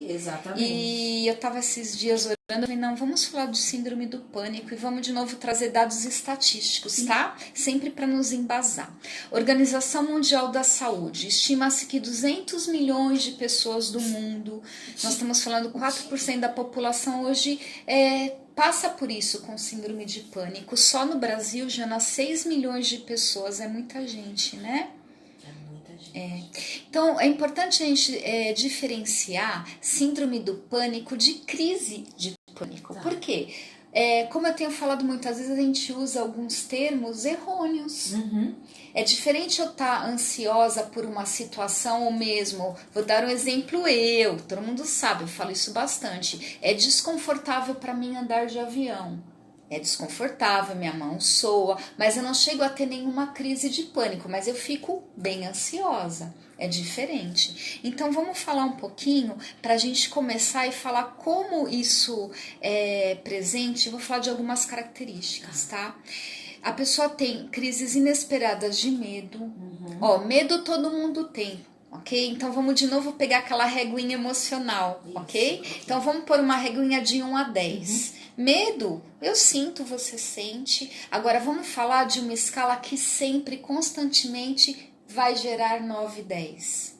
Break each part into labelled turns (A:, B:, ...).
A: Exatamente.
B: E eu estava esses dias orando e falei, não, vamos falar de síndrome do pânico e vamos de novo trazer dados estatísticos,
A: Sim.
B: tá? Sempre para nos embasar. Organização Mundial da Saúde, estima-se que 200 milhões de pessoas do mundo, nós estamos falando 4% da população hoje, passa por isso com síndrome de pânico. Só no Brasil já nas 6 milhões de pessoas, é muita gente, né? Então, é importante a gente diferenciar síndrome do pânico de crise de pânico. Por quê? Como eu tenho falado muitas vezes, a gente usa alguns termos errôneos. É diferente eu estar ansiosa por uma situação ou mesmo, vou dar um exemplo todo mundo sabe, eu falo isso bastante. É desconfortável para mim andar de avião. É desconfortável, minha mão soa, mas eu não chego a ter nenhuma crise de pânico, mas eu fico bem ansiosa. É diferente. Então vamos falar um pouquinho para a gente começar e falar como isso é presente. Eu vou falar de algumas características, tá? A pessoa tem crises inesperadas de medo. Medo todo mundo tem. Ok? Então vamos de novo pegar aquela reguinha emocional, ok? Então vamos pôr uma reguinha de 1 a 10. Medo, eu sinto, você sente. Agora vamos falar de uma escala que sempre, constantemente, vai gerar 9, 10.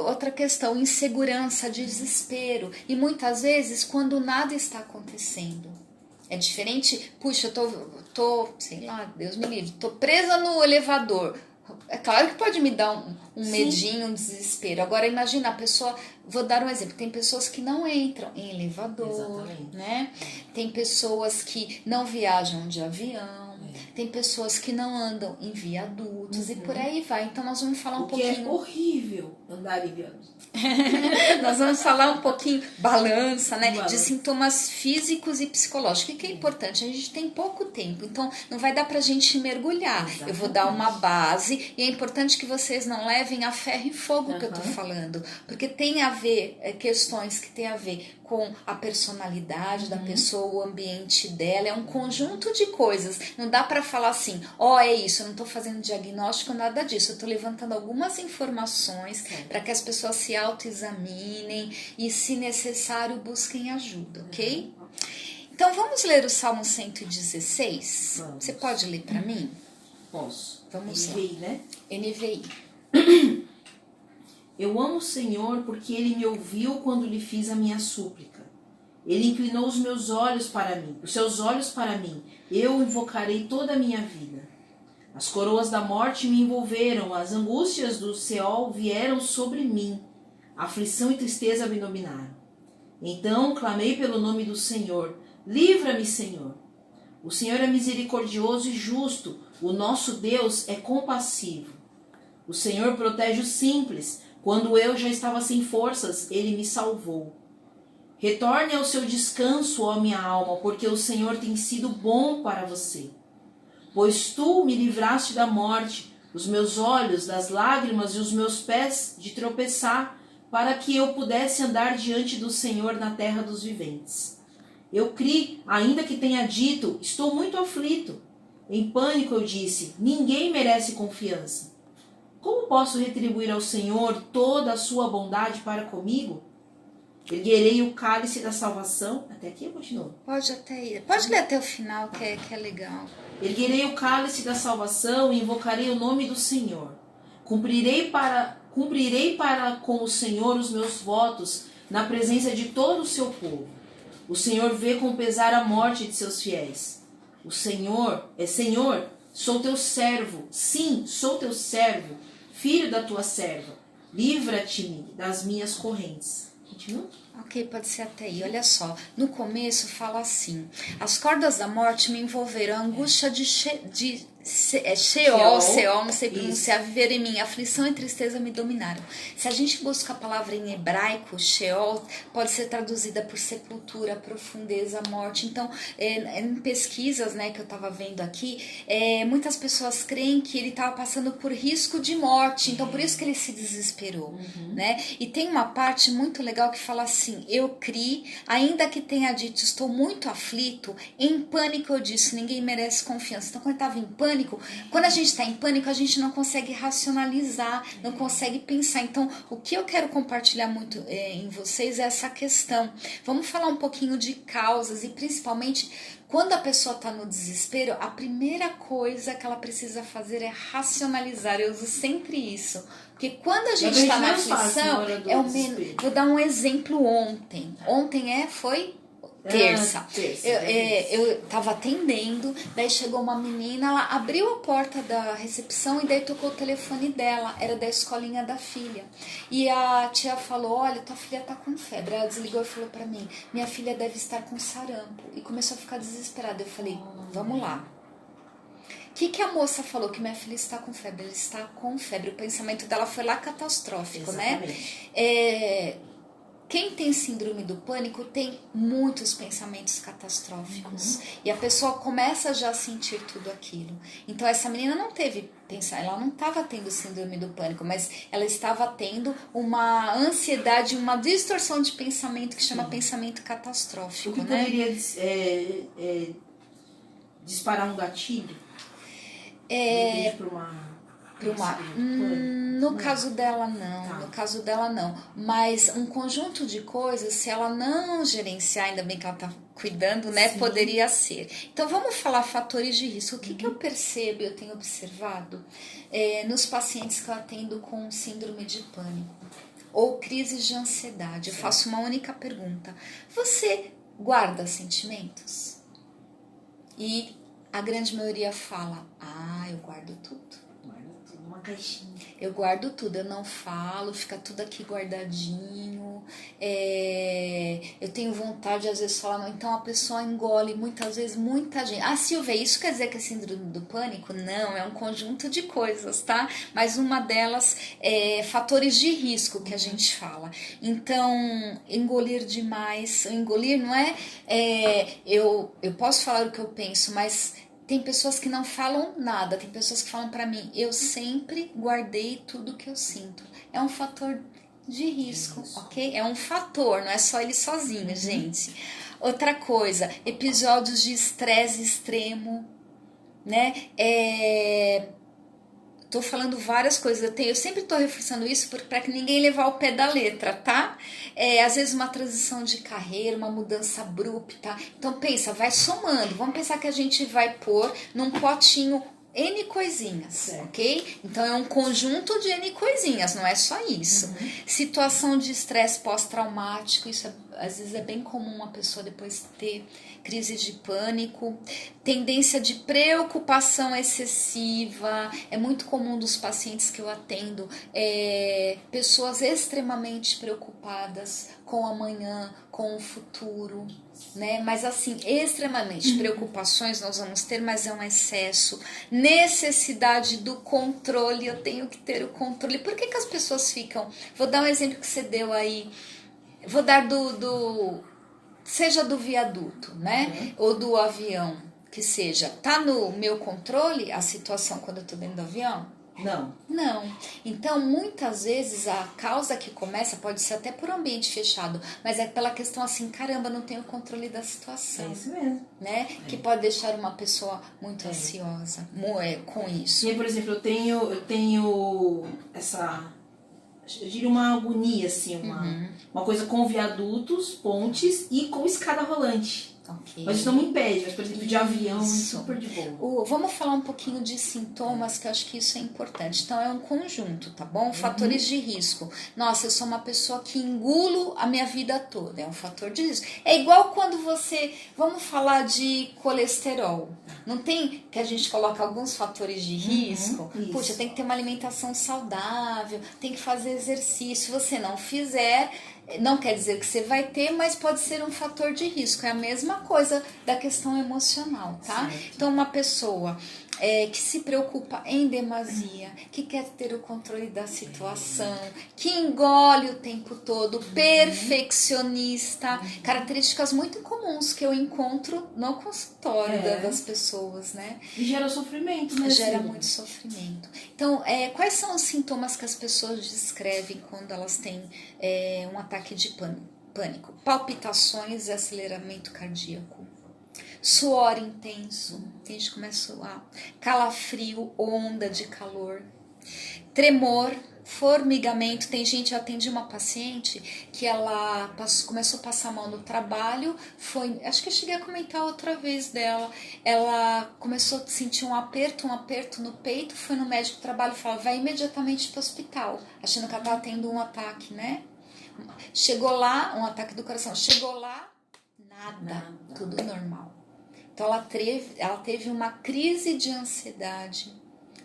B: Outra questão, insegurança, desespero. E muitas vezes quando nada está acontecendo. É diferente, puxa, eu tô, sei lá, Deus me livre, tô presa no elevador. É claro que pode me dar um medinho, um desespero. Agora imagina a pessoa, vou dar um exemplo, tem pessoas que não entram em elevador, né? Tem pessoas que não viajam de avião, tem pessoas que não andam em viadutos e por aí vai. Então nós vamos falar um pouquinho.
A: É horrível andar em viadutos.
B: Nós vamos falar um pouquinho, balança, né? De sintomas físicos e psicológicos. O que é importante? A gente tem pouco tempo, então não vai dar pra gente mergulhar. Exatamente. Eu vou dar uma base e é importante que vocês não levem a ferro e fogo que eu tô falando, porque tem a ver, questões que tem a ver com a personalidade da pessoa, o ambiente dela, é um conjunto de coisas. Não dá pra falar assim, é isso, eu não tô fazendo diagnóstico, nada disso. Eu tô levantando algumas informações para que as pessoas se autoexaminem e, se necessário, busquem ajuda, ok? Então, vamos ler o Salmo 116? Vamos. Você pode ler para mim?
A: Posso.
B: Vamos
A: NVI,
B: lá.
A: Né?
B: NVI.
A: Eu amo o Senhor porque Ele me ouviu quando lhe fiz a minha súplica. Ele inclinou os meus olhos para mim, os seus olhos para mim. Eu invocarei toda a minha vida. As coroas da morte me envolveram, as angústias do Seol vieram sobre mim. Aflição e tristeza me dominaram. Então clamei pelo nome do Senhor. Livra-me, Senhor. O Senhor é misericordioso e justo. O nosso Deus é compassivo. O Senhor protege os simples. Quando eu já estava sem forças, Ele me salvou. Retorne ao seu descanso, ó minha alma, porque o Senhor tem sido bom para você. Pois tu me livraste da morte, os meus olhos das lágrimas e os meus pés de tropeçar, para que eu pudesse andar diante do Senhor na terra dos viventes. Eu criei, ainda que tenha dito, estou muito aflito. Em pânico eu disse, ninguém merece confiança. Como posso retribuir ao Senhor toda a sua bondade para comigo? Erguerei o cálice da salvação. Até aqui eu continuo.
B: Pode ler até o final, que é legal.
A: Erguerei o cálice da salvação e invocarei o nome do Senhor. Cumprirei para com o Senhor os meus votos na presença de todo o seu povo. O Senhor vê com pesar a morte de seus fiéis. O Senhor, sou teu servo. Sim, sou teu servo, filho da tua serva. Livra-te-me das minhas correntes. Continua?
B: Ok, pode ser até aí. Olha só, no começo fala assim: as cordas da morte me envolveram, a angústia de Sheol, não sei pronunciar, viver em mim, aflição e tristeza me dominaram. Se a gente busca a palavra em hebraico, Sheol, pode ser traduzida por sepultura, profundeza, morte. Então, em pesquisas, né, que eu estava vendo aqui, muitas pessoas creem que ele estava passando por risco de morte, então por isso que ele se desesperou, né? E tem uma parte muito legal que fala assim, assim, eu criei, ainda que tenha dito, estou muito aflito, em pânico eu disse, ninguém merece confiança. Então, quando eu estava em pânico, quando a gente está em pânico, a gente não consegue racionalizar, não consegue pensar. Então, o que eu quero compartilhar muito em vocês é essa questão. Vamos falar um pouquinho de causas e principalmente quando a pessoa está no desespero, a primeira coisa que ela precisa fazer é racionalizar. Eu uso sempre isso. Porque quando a gente está na aflição, vou dar um exemplo ontem. Ontem foi terça. Eu tava atendendo, daí chegou uma menina, ela abriu a porta da recepção e daí tocou o telefone dela, era da escolinha da filha. E a tia falou, olha, tua filha tá com febre. Ela desligou e falou pra mim, minha filha deve estar com sarampo. E começou a ficar desesperada. Eu falei, vamos lá. O que a moça falou? Que minha filha está com febre. Ela está com febre. O pensamento dela foi lá catastrófico,
A: exatamente,
B: né? Quem tem síndrome do pânico tem muitos pensamentos catastróficos. E a pessoa começa já a sentir tudo aquilo. Então essa menina não teve ela não estava tendo síndrome do pânico, mas ela estava tendo uma ansiedade, uma distorção de pensamento que chama pensamento catastrófico.
A: O que poderia disparar um gatilho?
B: No caso dela não, no caso dela não, mas um conjunto de coisas, se ela não gerenciar, ainda bem que ela está cuidando, né, poderia ser. Então vamos falar fatores de risco. O que eu percebo, eu tenho observado nos pacientes que eu atendo com síndrome de pânico ou crises de ansiedade. Eu faço uma única pergunta: você guarda sentimentos? E a grande maioria fala, eu guardo tudo.
A: Uma caixinha.
B: Eu guardo tudo, eu não falo, fica tudo aqui guardadinho. Eu tenho vontade, às vezes, de falar, não. Então a pessoa engole muitas vezes muita gente. Silvia, isso quer dizer que é síndrome do pânico? Não, é um conjunto de coisas, tá? Mas uma delas é fatores de risco que a gente fala. Então, engolir demais, engolir não eu posso falar o que eu penso, mas tem pessoas que não falam nada, tem pessoas que falam pra mim, eu sempre guardei tudo que eu sinto. É um fator de risco, ok? É um fator, não é só ele sozinho, gente. Outra coisa, episódios de estresse extremo, né? Tô falando várias coisas, eu sempre tô reforçando isso para que ninguém levar o pé da letra, tá? Às vezes uma transição de carreira, uma mudança abrupta. Então pensa, vai somando. Vamos pensar que a gente vai pôr num potinho N coisinhas, ok? Então é um conjunto de N coisinhas, não é só isso. Situação de estresse pós-traumático, isso às vezes é bem comum uma pessoa depois ter crise de pânico, tendência de preocupação excessiva, é muito comum dos pacientes que eu atendo, pessoas extremamente preocupadas com o amanhã, com o futuro, né? Mas assim, extremamente preocupações nós vamos ter, mas é um excesso, necessidade do controle, eu tenho que ter o controle. Por que as pessoas ficam, vou dar um exemplo que você deu aí, vou dar seja do viaduto, né? Ou do avião, que seja. Tá no meu controle a situação quando eu tô dentro do avião? Não. Então, muitas vezes a causa que começa pode ser até por ambiente fechado, mas é pela questão assim, caramba, não tenho controle da situação.
A: É isso mesmo.
B: Né? Que pode deixar uma pessoa muito ansiosa com isso.
A: E aí, por exemplo, eu tenho essa... Eu diria uma agonia, assim, uma coisa com viadutos, pontes e com escada rolante.
B: Okay.
A: Mas isso não me impede, mas por exemplo, de avião, super de boa.
B: Vamos falar um pouquinho de sintomas, que eu acho que isso é importante. Então, é um conjunto, tá bom? Fatores de risco. Nossa, eu sou uma pessoa que engulo a minha vida toda, é um fator de risco. É igual quando vamos falar de colesterol. Não tem que a gente coloca alguns fatores de risco? Puxa, tem que ter uma alimentação saudável, tem que fazer exercício. Se você não fizer, não quer dizer que você vai ter, mas pode ser um fator de risco. É a mesma coisa da questão emocional, tá? Certo. Então, uma pessoa que se preocupa em demasia, que quer ter o controle da situação, que engole o tempo todo, perfeccionista, características muito comuns que eu encontro no consultório das pessoas, né?
A: E gera sofrimento, né?
B: Gera muito sofrimento. Então, quais são os sintomas que as pessoas descrevem quando elas têm um ataque de pânico? pânico, palpitações e aceleramento cardíaco, suor intenso, tem gente que começa a suar, calafrio, onda de calor, tremor, formigamento. Tem gente, eu atendi uma paciente que ela começou a passar mal no trabalho, acho que eu cheguei a comentar outra vez dela, ela começou a sentir um aperto no peito, foi no médico do trabalho e falou, vai imediatamente para o hospital, achando que ela estava tendo um ataque, né? Chegou lá, um ataque do coração, chegou lá, nada. Tudo normal. Então ela teve uma crise de ansiedade,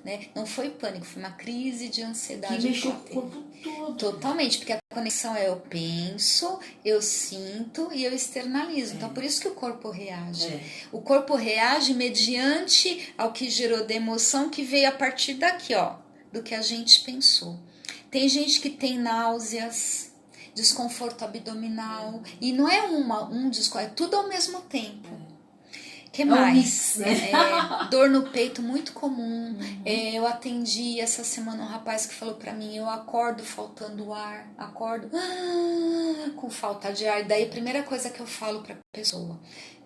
B: né? Não foi pânico, foi uma crise de ansiedade.
A: Que mexeu com o corpo todo.
B: Totalmente, porque a conexão é eu penso, eu sinto e eu externalizo. Então por isso que o corpo reage. O corpo reage mediante ao que gerou de emoção que veio a partir daqui, ó, do que a gente pensou. Tem gente que tem náuseas, desconforto abdominal, e não é um desconforto, é tudo ao mesmo tempo. Que mais?
A: Um mix, né?
B: Dor no peito muito comum. Eu atendi essa semana um rapaz que falou pra mim, eu acordo faltando ar, acordo com falta de ar. E daí a primeira coisa que eu falo pra pessoa,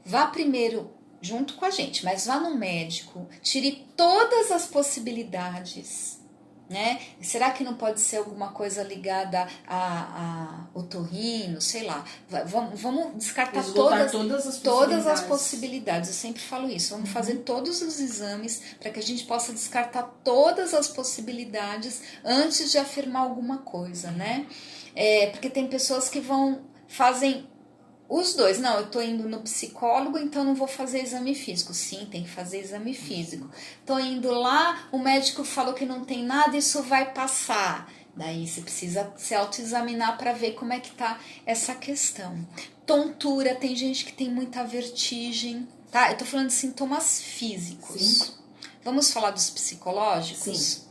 B: vá primeiro junto com a gente, mas vá no médico, tire todas as possibilidades, né? Será que não pode ser alguma coisa ligada a otorrino, sei lá, vamos descartar todas as possibilidades. Eu sempre falo isso, vamos fazer todos os exames para que a gente possa descartar todas as possibilidades antes de afirmar alguma coisa, né? Porque tem pessoas que fazem os dois. Não, eu tô indo no psicólogo, então não vou fazer exame físico. Sim, tem que fazer exame físico. Tô indo lá, o médico falou que não tem nada, isso vai passar. Daí você precisa se autoexaminar para ver como é que tá essa questão. Tontura, tem gente que tem muita vertigem, tá? Eu tô falando de sintomas físicos.
A: Sim.
B: Vamos falar dos psicológicos?
A: Sim.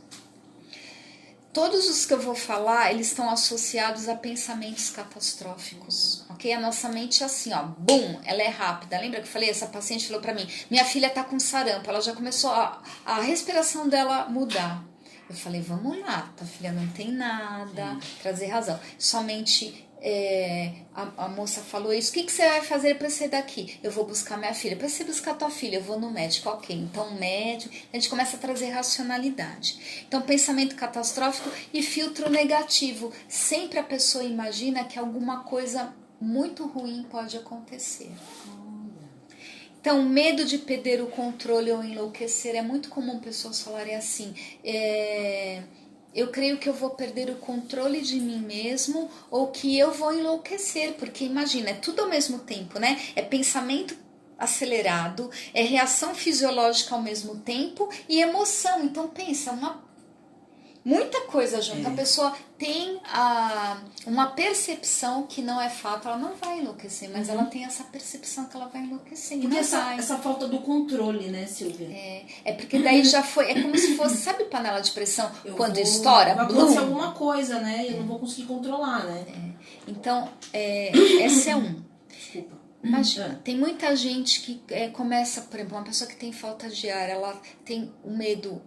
B: Todos os que eu vou falar, eles estão associados a pensamentos catastróficos, ok? A nossa mente é assim, ó, bum, ela é rápida. Lembra que eu falei? Essa paciente falou pra mim, minha filha tá com sarampo, ela já começou a respiração dela mudar. Eu falei, vamos lá, tua filha não tem nada, trazer razão. Somente a moça falou isso, o que você vai fazer para sair daqui? Eu vou buscar minha filha. Para você buscar tua filha, eu vou no médico. Ok, então médico, a gente começa a trazer racionalidade. Então pensamento catastrófico e filtro negativo. Sempre a pessoa imagina que alguma coisa muito ruim pode acontecer. Então, medo de perder o controle ou enlouquecer, é muito comum pessoas falarem assim, eu creio que eu vou perder o controle de mim mesmo ou que eu vou enlouquecer, porque imagina, é tudo ao mesmo tempo, né? É pensamento acelerado, é reação fisiológica ao mesmo tempo e emoção. Então pensa, muita coisa junto. A pessoa tem uma percepção que não é fato, ela não vai enlouquecer, mas ela tem essa percepção que ela vai enlouquecer.
A: Porque essa falta do controle, né, Silvia?
B: Porque daí já foi, é como se fosse, sabe panela de pressão? Quando estoura,
A: vai acontecer alguma coisa, né? Eu não vou conseguir controlar, né?
B: Então, esse é um.
A: Desculpa.
B: Imagina, tem muita gente que começa, por exemplo, uma pessoa que tem falta de ar, ela tem um medo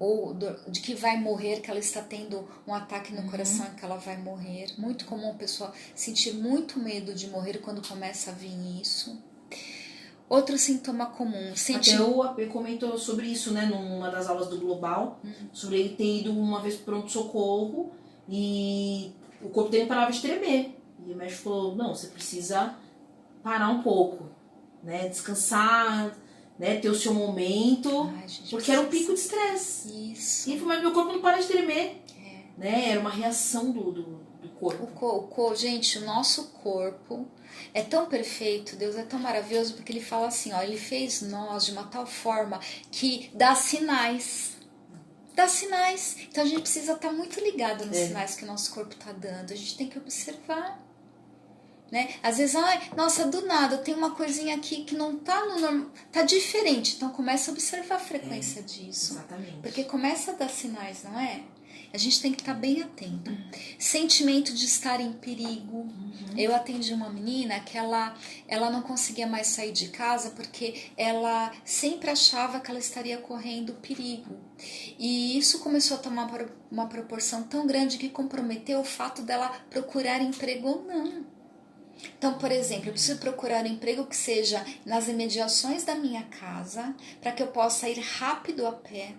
B: de que vai morrer, que ela está tendo um ataque no coração e que ela vai morrer. Muito comum a pessoa sentir muito medo de morrer quando começa a vir isso. Outro sintoma comum.
A: Até o AP comentou sobre isso, né, numa das aulas do Global, sobre ele ter ido uma vez pro pronto-socorro e o corpo dele parava de tremer. E o médico falou, não, você precisa parar um pouco, né, descansar, né, ter o seu momento, porque era um pico de estresse.
B: Isso.
A: E ele falou, mas meu corpo não para de tremer. Né, era uma reação do corpo.
B: Gente, o nosso corpo é tão perfeito, Deus é tão maravilhoso, porque ele fala assim, ó, ele fez nós de uma tal forma que dá sinais. Dá sinais. Então a gente precisa estar muito ligado nos sinais que o nosso corpo está dando. A gente tem que observar. Né? Às vezes, nossa, do nada, tem uma coisinha aqui que não tá no normal, tá diferente. Então começa a observar a frequência disso.
A: Exatamente.
B: Porque começa a dar sinais, não é? A gente tem que estar bem atento. Sentimento de estar em perigo. Eu atendi uma menina que ela não conseguia mais sair de casa porque ela sempre achava que ela estaria correndo perigo. E isso começou a tomar uma proporção tão grande que comprometeu o fato dela procurar emprego ou não. Então, por exemplo, eu preciso procurar um emprego que seja nas imediações da minha casa, para que eu possa ir rápido a pé.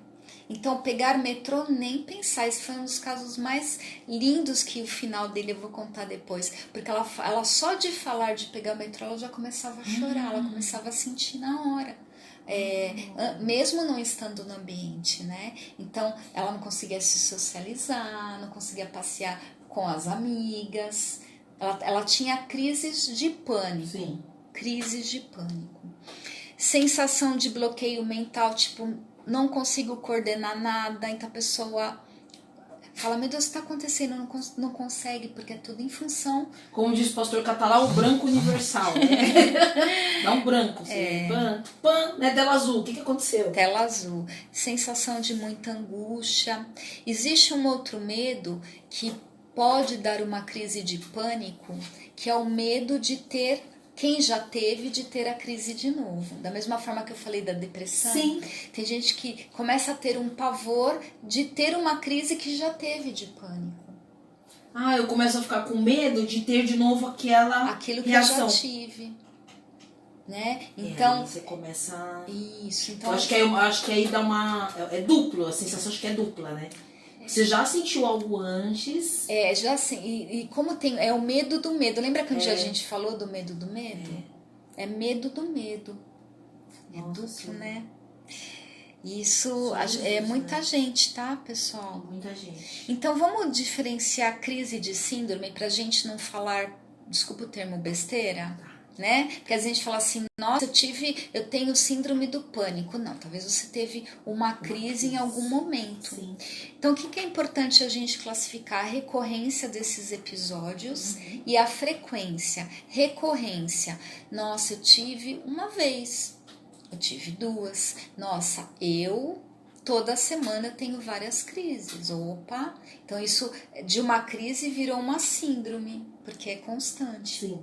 B: Então, pegar metrô, nem pensar. Esse foi um dos casos mais lindos, que o final dele eu vou contar depois. Porque ela só de falar de pegar metrô, ela já começava a chorar, ela começava a sentir na hora. Mesmo não estando no ambiente, né? Então, ela não conseguia se socializar, não conseguia passear com as amigas. Ela tinha crises de pânico.
A: Sim.
B: Crises de pânico. Sensação de bloqueio mental, tipo, não consigo coordenar nada. Então a pessoa fala, meu Deus, o que está acontecendo? Não consegue, porque é tudo em função.
A: Como diz o pastor Catalá, o branco universal, né? Dá um branco, assim, pan, né? Tela azul, o que aconteceu?
B: Tela azul, sensação de muita angústia. Existe um outro medo que pode dar uma crise de pânico, que é o medo de ter, quem já teve, de ter a crise de novo. Da mesma forma que eu falei da depressão,
A: Sim.
B: Tem gente que começa a ter um pavor de ter uma crise que já teve de pânico.
A: Eu começo a ficar com medo de ter de novo
B: aquilo que
A: reação.
B: eu já tive. Né? Então,
A: aí você começa...
B: Isso, então...
A: Eu acho que aí dá uma... É duplo, a sensação acho que é dupla, né? Você já sentiu algo antes?
B: Já assim, e como tem... É o medo do medo. Lembra que um dia a gente falou do medo do medo? É medo do medo. É duplo, sim. Né? Isso é muita, né? Gente, tá, pessoal?
A: Muita gente.
B: Então, vamos diferenciar crise de síndrome pra gente não falar, desculpa o termo, besteira, né? Porque a gente fala assim, nossa, eu tenho síndrome do pânico. Não, talvez você teve uma crise em algum momento.
A: Sim.
B: Então, o que é importante a gente classificar? A recorrência desses episódios e a frequência. Recorrência, nossa, eu tive uma vez, eu tive duas, nossa, toda semana eu tenho várias crises. Opa, então isso de uma crise virou uma síndrome, porque é constante.
A: Sim.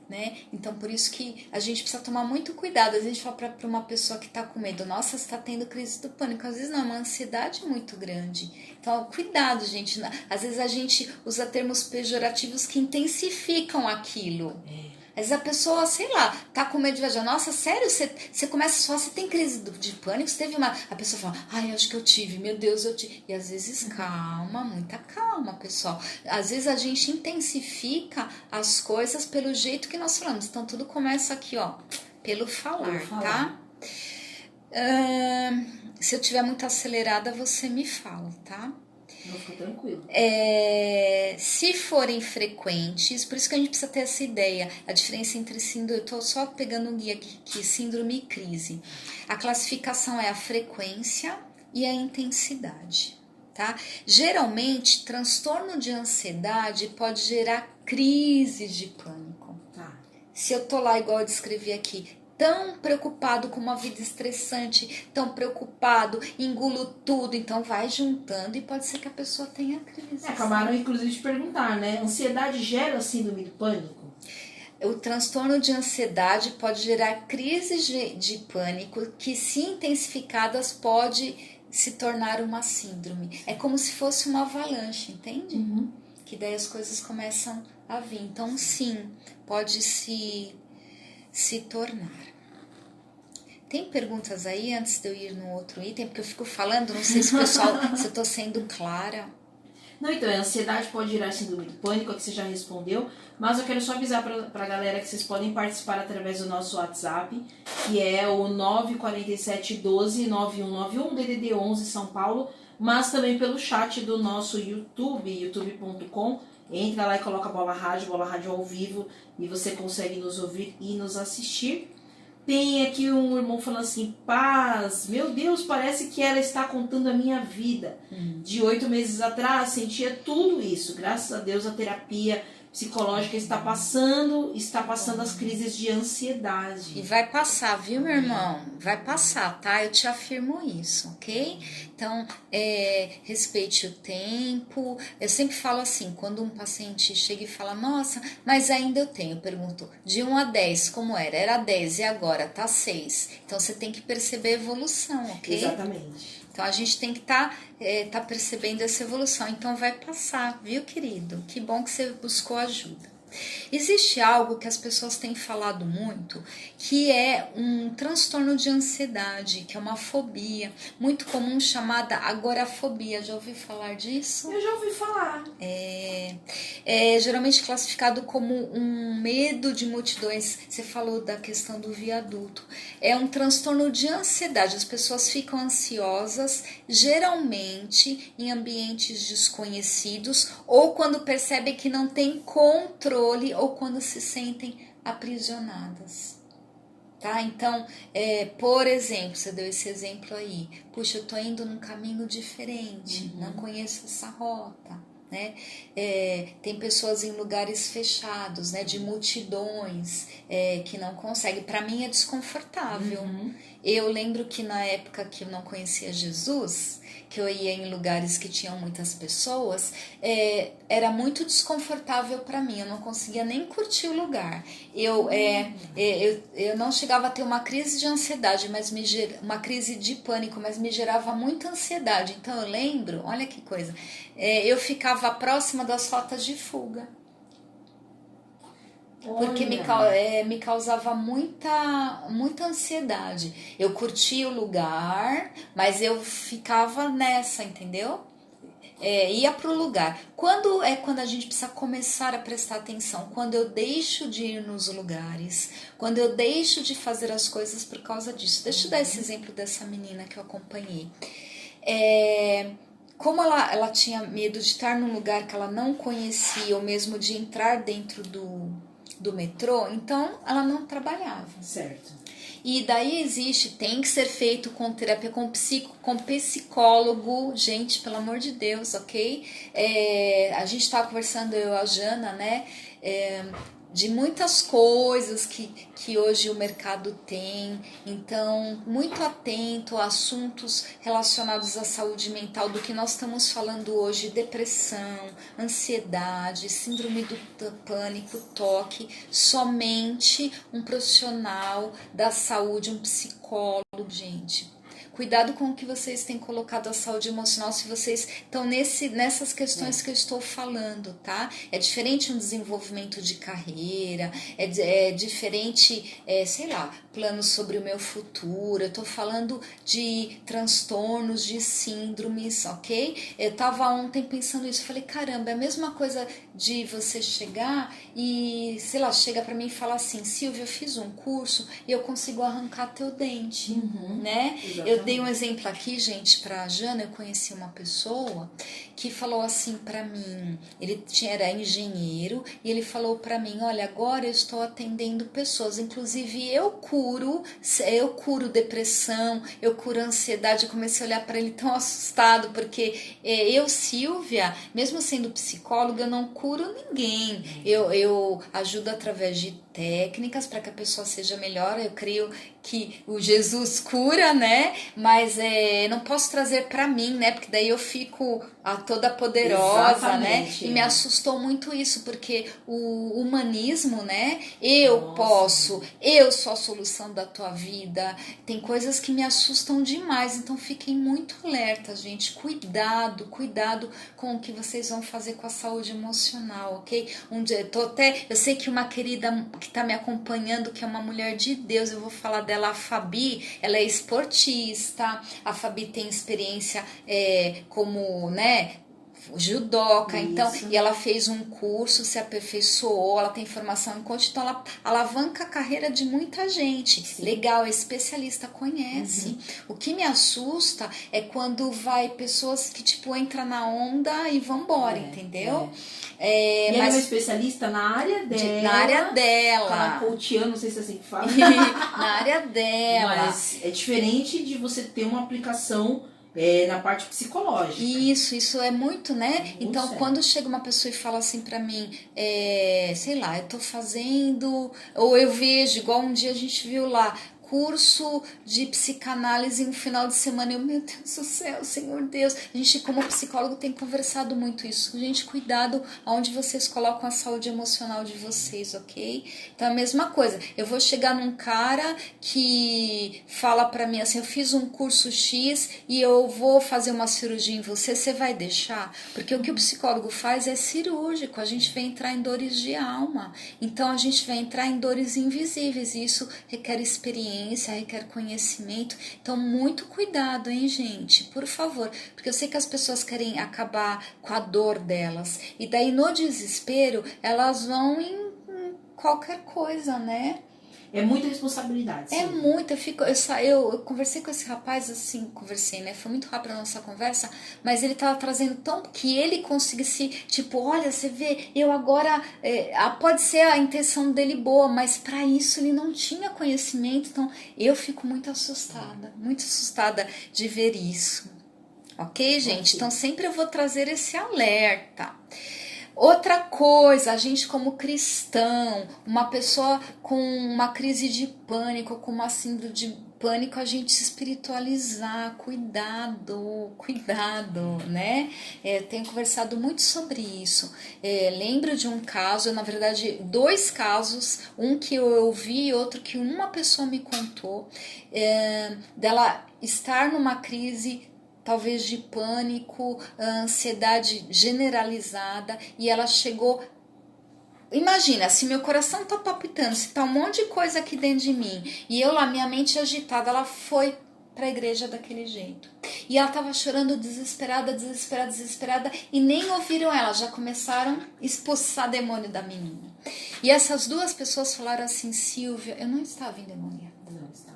B: Né? Então, por isso que a gente precisa tomar muito cuidado. Às vezes a gente fala para uma pessoa que está com medo, nossa, você está tendo crise do pânico. Às vezes não, é uma ansiedade muito grande. Então, cuidado, gente. Às vezes a gente usa termos pejorativos que intensificam aquilo. Às vezes a pessoa, sei lá, tá com medo de viajar. Nossa, sério, você começa só, você tem crise de pânico? Você teve uma... A pessoa fala, ai, acho que eu tive, meu Deus, eu tive. E às vezes, calma, muita calma, pessoal. Às vezes a gente intensifica as coisas pelo jeito que nós falamos. Então tudo começa aqui, ó, pelo falar. Tá? Se eu tiver muito acelerada, você me fala, tá?
A: Não, fica tranquilo.
B: Se forem frequentes, por isso que a gente precisa ter essa ideia, a diferença entre síndrome, eu estou só pegando um guia aqui, síndrome e crise. A classificação é a frequência e a intensidade, tá? Geralmente, transtorno de ansiedade pode gerar crises de pânico.
A: Tá.
B: Se eu tô lá, igual eu descrevi aqui, tão preocupado com uma vida estressante, tão preocupado, engulo tudo, então vai juntando e pode ser que a pessoa tenha crise.
A: Acabaram inclusive de perguntar, né? Ansiedade gera síndrome do pânico?
B: O transtorno de ansiedade pode gerar crises de pânico que, se intensificadas, pode se tornar uma síndrome. É como se fosse uma avalanche, entende? Que daí as coisas começam a vir. Então, sim, pode se tornar. Tem perguntas aí antes de eu ir no outro item? Porque eu fico falando, não sei se o pessoal, se eu tô sendo clara.
A: Não, então, a ansiedade pode gerar síndrome do pânico, que você já respondeu, mas eu quero só avisar pra galera que vocês podem participar através do nosso WhatsApp, que é o 947129191, DDD 11 São Paulo, mas também pelo chat do nosso YouTube, youtube.com. Entra lá e coloca Bola Rádio ao vivo, e você consegue nos ouvir e nos assistir. Tem aqui um irmão falando assim, paz, meu Deus, parece que ela está contando a minha vida. De 8 meses atrás, sentia tudo isso. Graças a Deus, a terapia psicológica está passando as crises de ansiedade.
B: E vai passar, viu, meu irmão? Vai passar, tá? Eu te afirmo isso, ok? Então, respeite o tempo. Eu sempre falo assim, quando um paciente chega e fala, nossa, mas ainda eu tenho, eu pergunto, de 1 a 10, como era? Era 10 e agora tá 6. Então, você tem que perceber a evolução, ok?
A: Exatamente.
B: Então, a gente tem que tá percebendo essa evolução. Então, vai passar, viu, querido? Que bom que você buscou ajuda. Existe algo que as pessoas têm falado muito, que é um transtorno de ansiedade, que é uma fobia muito comum chamada agorafobia. Já ouviu falar disso?
A: Eu já ouvi falar.
B: É geralmente classificado como um medo de multidões. Você falou da questão do viaduto. É um transtorno de ansiedade. As pessoas ficam ansiosas, geralmente em ambientes desconhecidos, ou quando percebem que não tem controle, ou quando se sentem aprisionadas. Tá? Então, por exemplo, você deu esse exemplo aí. Puxa, eu tô indo num caminho diferente, não conheço essa rota. Né? Tem pessoas em lugares fechados, né? De multidões, que não conseguem. Para mim é desconfortável. Eu lembro que na época que eu não conhecia Jesus, que eu ia em lugares que tinham muitas pessoas, era muito desconfortável para mim. Eu não conseguia nem curtir o lugar. Eu não chegava a ter uma crise de ansiedade, mas uma crise de pânico, mas me gerava muita ansiedade. Então eu lembro, olha que coisa, eu ficava próxima das rotas de fuga. Porque me causava muita ansiedade. Eu curtia o lugar, mas eu ficava nessa, entendeu? Ia pro lugar. Quando a gente precisa começar a prestar atenção? Quando eu deixo de ir nos lugares, quando eu deixo de fazer as coisas por causa disso. Deixa eu dar esse exemplo dessa menina que eu acompanhei. Como ela tinha medo de estar num lugar que ela não conhecia, ou mesmo de entrar dentro do metrô, então ela não trabalhava.
A: Certo.
B: E daí tem que ser feito com terapia, com psicólogo, gente, pelo amor de Deus, ok? A gente estava conversando, eu e a Jana, né? De muitas coisas que hoje o mercado tem, então muito atento a assuntos relacionados à saúde mental, do que nós estamos falando hoje: depressão, ansiedade, síndrome do pânico, toque. Somente um profissional da saúde, um psicólogo, gente. Cuidado com o que vocês têm colocado a saúde emocional, se vocês estão nessas questões que eu estou falando, tá? É diferente um desenvolvimento de carreira, é diferente, sei lá, planos sobre o meu futuro. Eu tô falando de transtornos, de síndromes, ok? Eu tava ontem pensando isso, falei, caramba, é a mesma coisa de você chegar e, sei lá, chega pra mim e fala assim: Silvia, eu fiz um curso e eu consigo arrancar teu dente, né?
A: Exatamente.
B: Eu dei um exemplo aqui, gente, pra Jana. Eu conheci uma pessoa que falou assim pra mim, ele era engenheiro, e ele falou pra mim: olha, agora eu estou atendendo pessoas, inclusive eu curo depressão, eu curo ansiedade. Eu comecei a olhar pra ele tão assustado, porque eu, Silvia, mesmo sendo psicóloga, eu não curo ninguém. Eu ajudo através de técnicas para que a pessoa seja melhor. Eu creio que o Jesus cura, né? Mas não posso trazer para mim, né? Porque daí eu fico toda poderosa,
A: Exatamente,
B: né? E me assustou muito isso, porque o humanismo, né? Eu sou a solução da tua vida. Tem coisas que me assustam demais, então fiquem muito alertas, gente. Cuidado com o que vocês vão fazer com a saúde emocional, ok? Eu sei que uma querida que está me acompanhando, que é uma mulher de Deus, eu vou falar dela, a Fabi. Ela é esportista, a Fabi tem experiência como, né, judoca, então, e ela fez um curso, se aperfeiçoou, ela tem formação em coach, então ela alavanca a carreira de muita gente. Sim. Legal, é especialista, conhece. O que me assusta é quando vai pessoas que tipo entram na onda e vão embora, entendeu?
A: E ela é uma especialista na área dela.
B: Na área dela.
A: Ela coachando, não sei se é assim que fala.
B: Na área dela.
A: Mas é diferente de você ter uma aplicação na parte psicológica.
B: Isso é muito, né?
A: Muito
B: então,
A: sério.
B: Quando chega uma pessoa e fala assim pra mim, sei lá, eu tô fazendo, ou eu vejo, igual um dia a gente viu lá, curso de psicanálise no final de semana. Meu Deus do céu, Senhor Deus. A gente, como psicólogo, tem conversado muito isso. Gente, cuidado aonde vocês colocam a saúde emocional de vocês, ok? Então, a mesma coisa. Eu vou chegar num cara que fala pra mim assim, eu fiz um curso X e eu vou fazer uma cirurgia em você, você vai deixar? Porque o que o psicólogo faz é cirúrgico, a gente vai entrar em dores de alma. Então, a gente vai entrar em dores invisíveis e isso requer experiência, requer conhecimento. Então, muito cuidado, hein, gente? Por favor, porque eu sei que as pessoas querem acabar com a dor delas. E daí, no desespero, elas vão em qualquer coisa, né?
A: É muita responsabilidade.
B: É
A: sim.
B: muito, eu conversei com esse rapaz assim, né? Foi muito rápido a nossa conversa, mas ele tava trazendo tão que ele conseguisse, tipo, olha, você vê, eu agora, pode ser a intenção dele boa, mas para isso ele não tinha conhecimento, então eu fico muito assustada de ver isso. Ok, gente?
A: Ok.
B: Então sempre eu vou trazer esse alerta. Outra coisa, a gente como cristão, uma pessoa com uma crise de pânico, com uma síndrome de pânico, a gente se espiritualizar, cuidado, né? Tenho conversado muito sobre isso. Lembro de um caso, na verdade, 2 casos, um que eu ouvi e outro que uma pessoa me contou, dela estar numa crise talvez de pânico, ansiedade generalizada, e ela chegou. Imagina, se meu coração tá palpitando, se tá um monte de coisa aqui dentro de mim, e eu lá, minha mente agitada, ela foi pra igreja daquele jeito. E ela tava chorando desesperada, e nem ouviram ela, já começaram a expulsar demônio da menina. E essas 2 pessoas falaram assim, Silvia, eu não estava endemoniada.
A: Não está.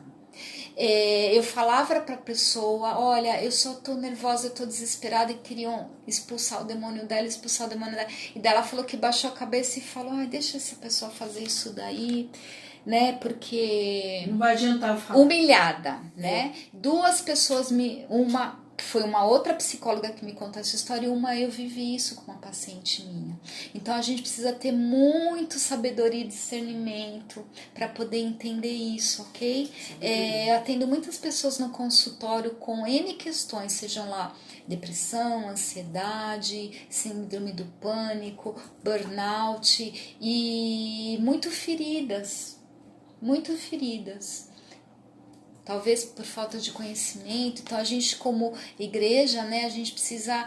B: Eu falava pra pessoa, olha, eu só tô nervosa, eu tô desesperada, e queriam expulsar o demônio dela. E daí ela falou que baixou a cabeça e falou, ai, deixa essa pessoa fazer isso daí, né, porque...
A: Não vai adiantar eu falar.
B: Humilhada, né? 2 pessoas, uma foi uma outra psicóloga que me contou essa história, e uma eu vivi isso com uma paciente minha. Então a gente precisa ter muito sabedoria e discernimento para poder entender isso, ok? Atendo muitas pessoas no consultório com N questões, sejam lá depressão, ansiedade, síndrome do pânico, burnout e muito feridas. Talvez por falta de conhecimento. Então a gente como igreja, né, a gente precisa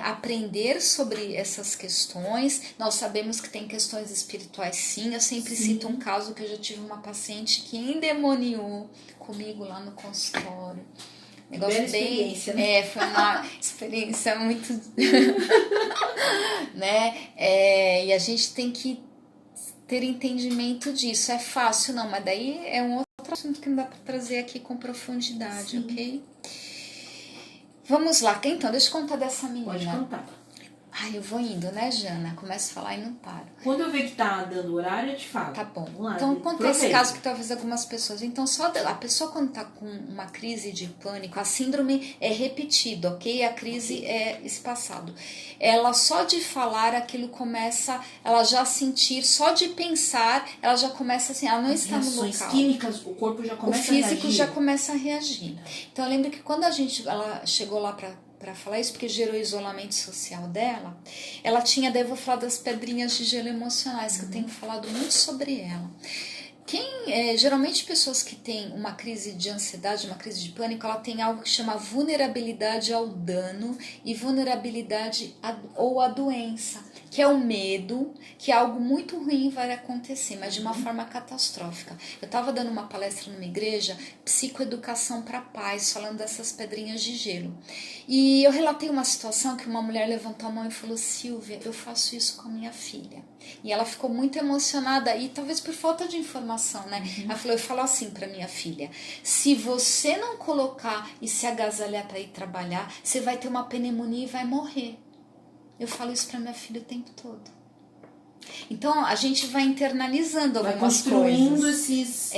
B: aprender sobre essas questões. Nós sabemos que tem questões espirituais, sim. Eu sempre cito um caso que eu já tive uma paciente que endemoniou comigo lá no consultório. Negócio bem, né? Foi uma experiência muito né? E a gente tem que ter entendimento disso. É fácil não, mas daí é um outro assunto que não dá para trazer aqui com profundidade, sim. Ok? Vamos lá, então, deixa eu contar dessa menina.
A: Pode contar.
B: Ai, eu vou indo, né, Jana? Começo a falar e não paro.
A: Quando eu ver que tá dando horário, eu te falo.
B: Tá bom.
A: Lá,
B: então, conta esse caso que talvez algumas pessoas... Então, só a pessoa quando tá com uma crise de pânico, a síndrome é repetido, ok? A crise é espaçado. Ela só de falar, aquilo começa... Ela já sentir, só de pensar, ela já começa assim... Ela não está no local.
A: Químicas, o corpo já começa a reagir.
B: O físico já começa a reagir. Então, eu lembro que quando ela chegou lá para falar isso, porque gerou o isolamento social dela, ela tinha, daí eu vou falar das pedrinhas de gelo emocionais, que eu tenho falado muito sobre ela. Geralmente pessoas que têm uma crise de ansiedade, uma crise de pânico, ela tem algo que chama vulnerabilidade ao dano e vulnerabilidade ou à doença, que é o medo, que algo muito ruim vai acontecer, mas de uma forma catastrófica. Eu estava dando uma palestra numa igreja, psicoeducação para pais, falando dessas pedrinhas de gelo. E eu relatei uma situação que uma mulher levantou a mão e falou, Silvia, eu faço isso com a minha filha. E ela ficou muito emocionada, e talvez por falta de informação, né? Ela falou, eu falo assim para minha filha, se você não colocar e se agasalhar para ir trabalhar, você vai ter uma pneumonia e vai morrer. Eu falo isso para minha filha o tempo todo. Então a gente vai internalizando algumas
A: construindo
B: coisas.
A: esses.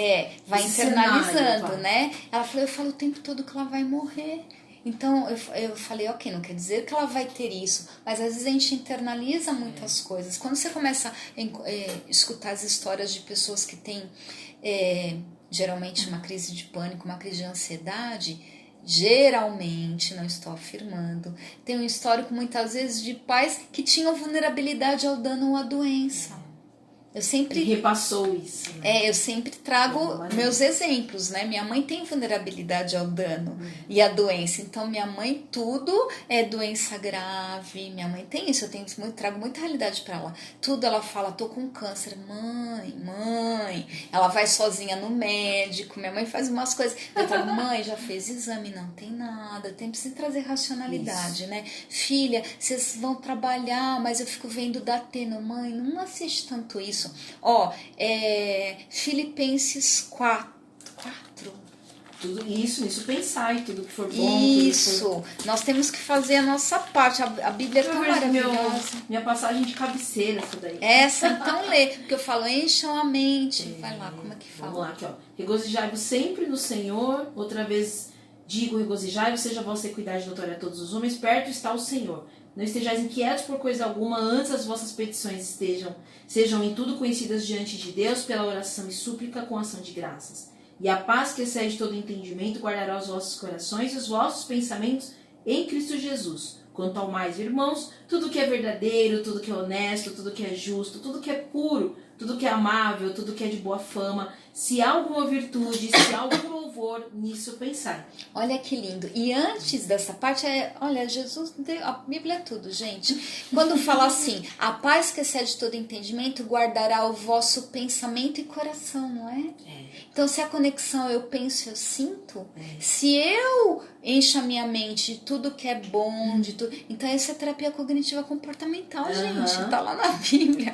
B: Vai internalizando,
A: cenário,
B: né? Ela falou, eu falo o tempo todo que ela vai morrer. Então eu falei, ok, não quer dizer que ela vai ter isso, mas às vezes a gente internaliza muitas coisas. Quando você começa a escutar as histórias de pessoas que têm geralmente uma crise de pânico, uma crise de ansiedade, geralmente, não estou afirmando, tem um histórico muitas vezes de pais que tinham vulnerabilidade ao dano ou à doença. Eu sempre
A: repassou isso, né?
B: eu sempre trago meus exemplos, né? Minha mãe tem vulnerabilidade ao dano e à doença. Então, minha mãe, tudo é doença grave. Minha mãe tem isso, trago muita realidade para ela. Tudo ela fala, tô com câncer. Mãe. Ela vai sozinha no médico. Minha mãe faz umas coisas. Eu falo, mãe, já fez exame? Não tem nada. Precisa trazer racionalidade, isso, né? Filha, vocês vão trabalhar, mas eu fico vendo da Atena. Mãe, não assiste tanto isso. Ó, Filipenses 4.
A: Tudo isso pensar, e tudo que for bom.
B: Isso, nós temos que fazer a nossa parte. A Bíblia é tão maravilhosa.
A: Minha passagem de cabeceira, essa daí.
B: Essa, então lê, porque eu falo, encham a mente. Vai lá, como é que fala?
A: Vamos lá, aqui, ó. Regozijai-vos sempre no Senhor. Outra vez digo, regozijai-vos, seja a vossa equidade notória a todos os homens. Perto está o Senhor. Não estejais inquietos por coisa alguma, antes as vossas petições sejam em tudo conhecidas diante de Deus pela oração e súplica com ação de graças. E a paz que excede todo entendimento guardará os vossos corações e os vossos pensamentos em Cristo Jesus. Quanto ao mais, irmãos, tudo que é verdadeiro, tudo que é honesto, tudo que é justo, tudo que é puro, tudo que é amável, tudo que é de boa fama, se há alguma virtude, se há algum louvor, nisso pensai.
B: Olha que lindo. E antes dessa parte, olha, Jesus, a Bíblia é tudo, gente. Quando fala assim, a paz que excede todo entendimento guardará o vosso pensamento e coração, não é? Então, se a conexão eu penso, eu sinto, se eu encho a minha mente de tudo que é bom, de tudo, então essa é terapia cognitiva comportamental, gente, tá lá na Bíblia.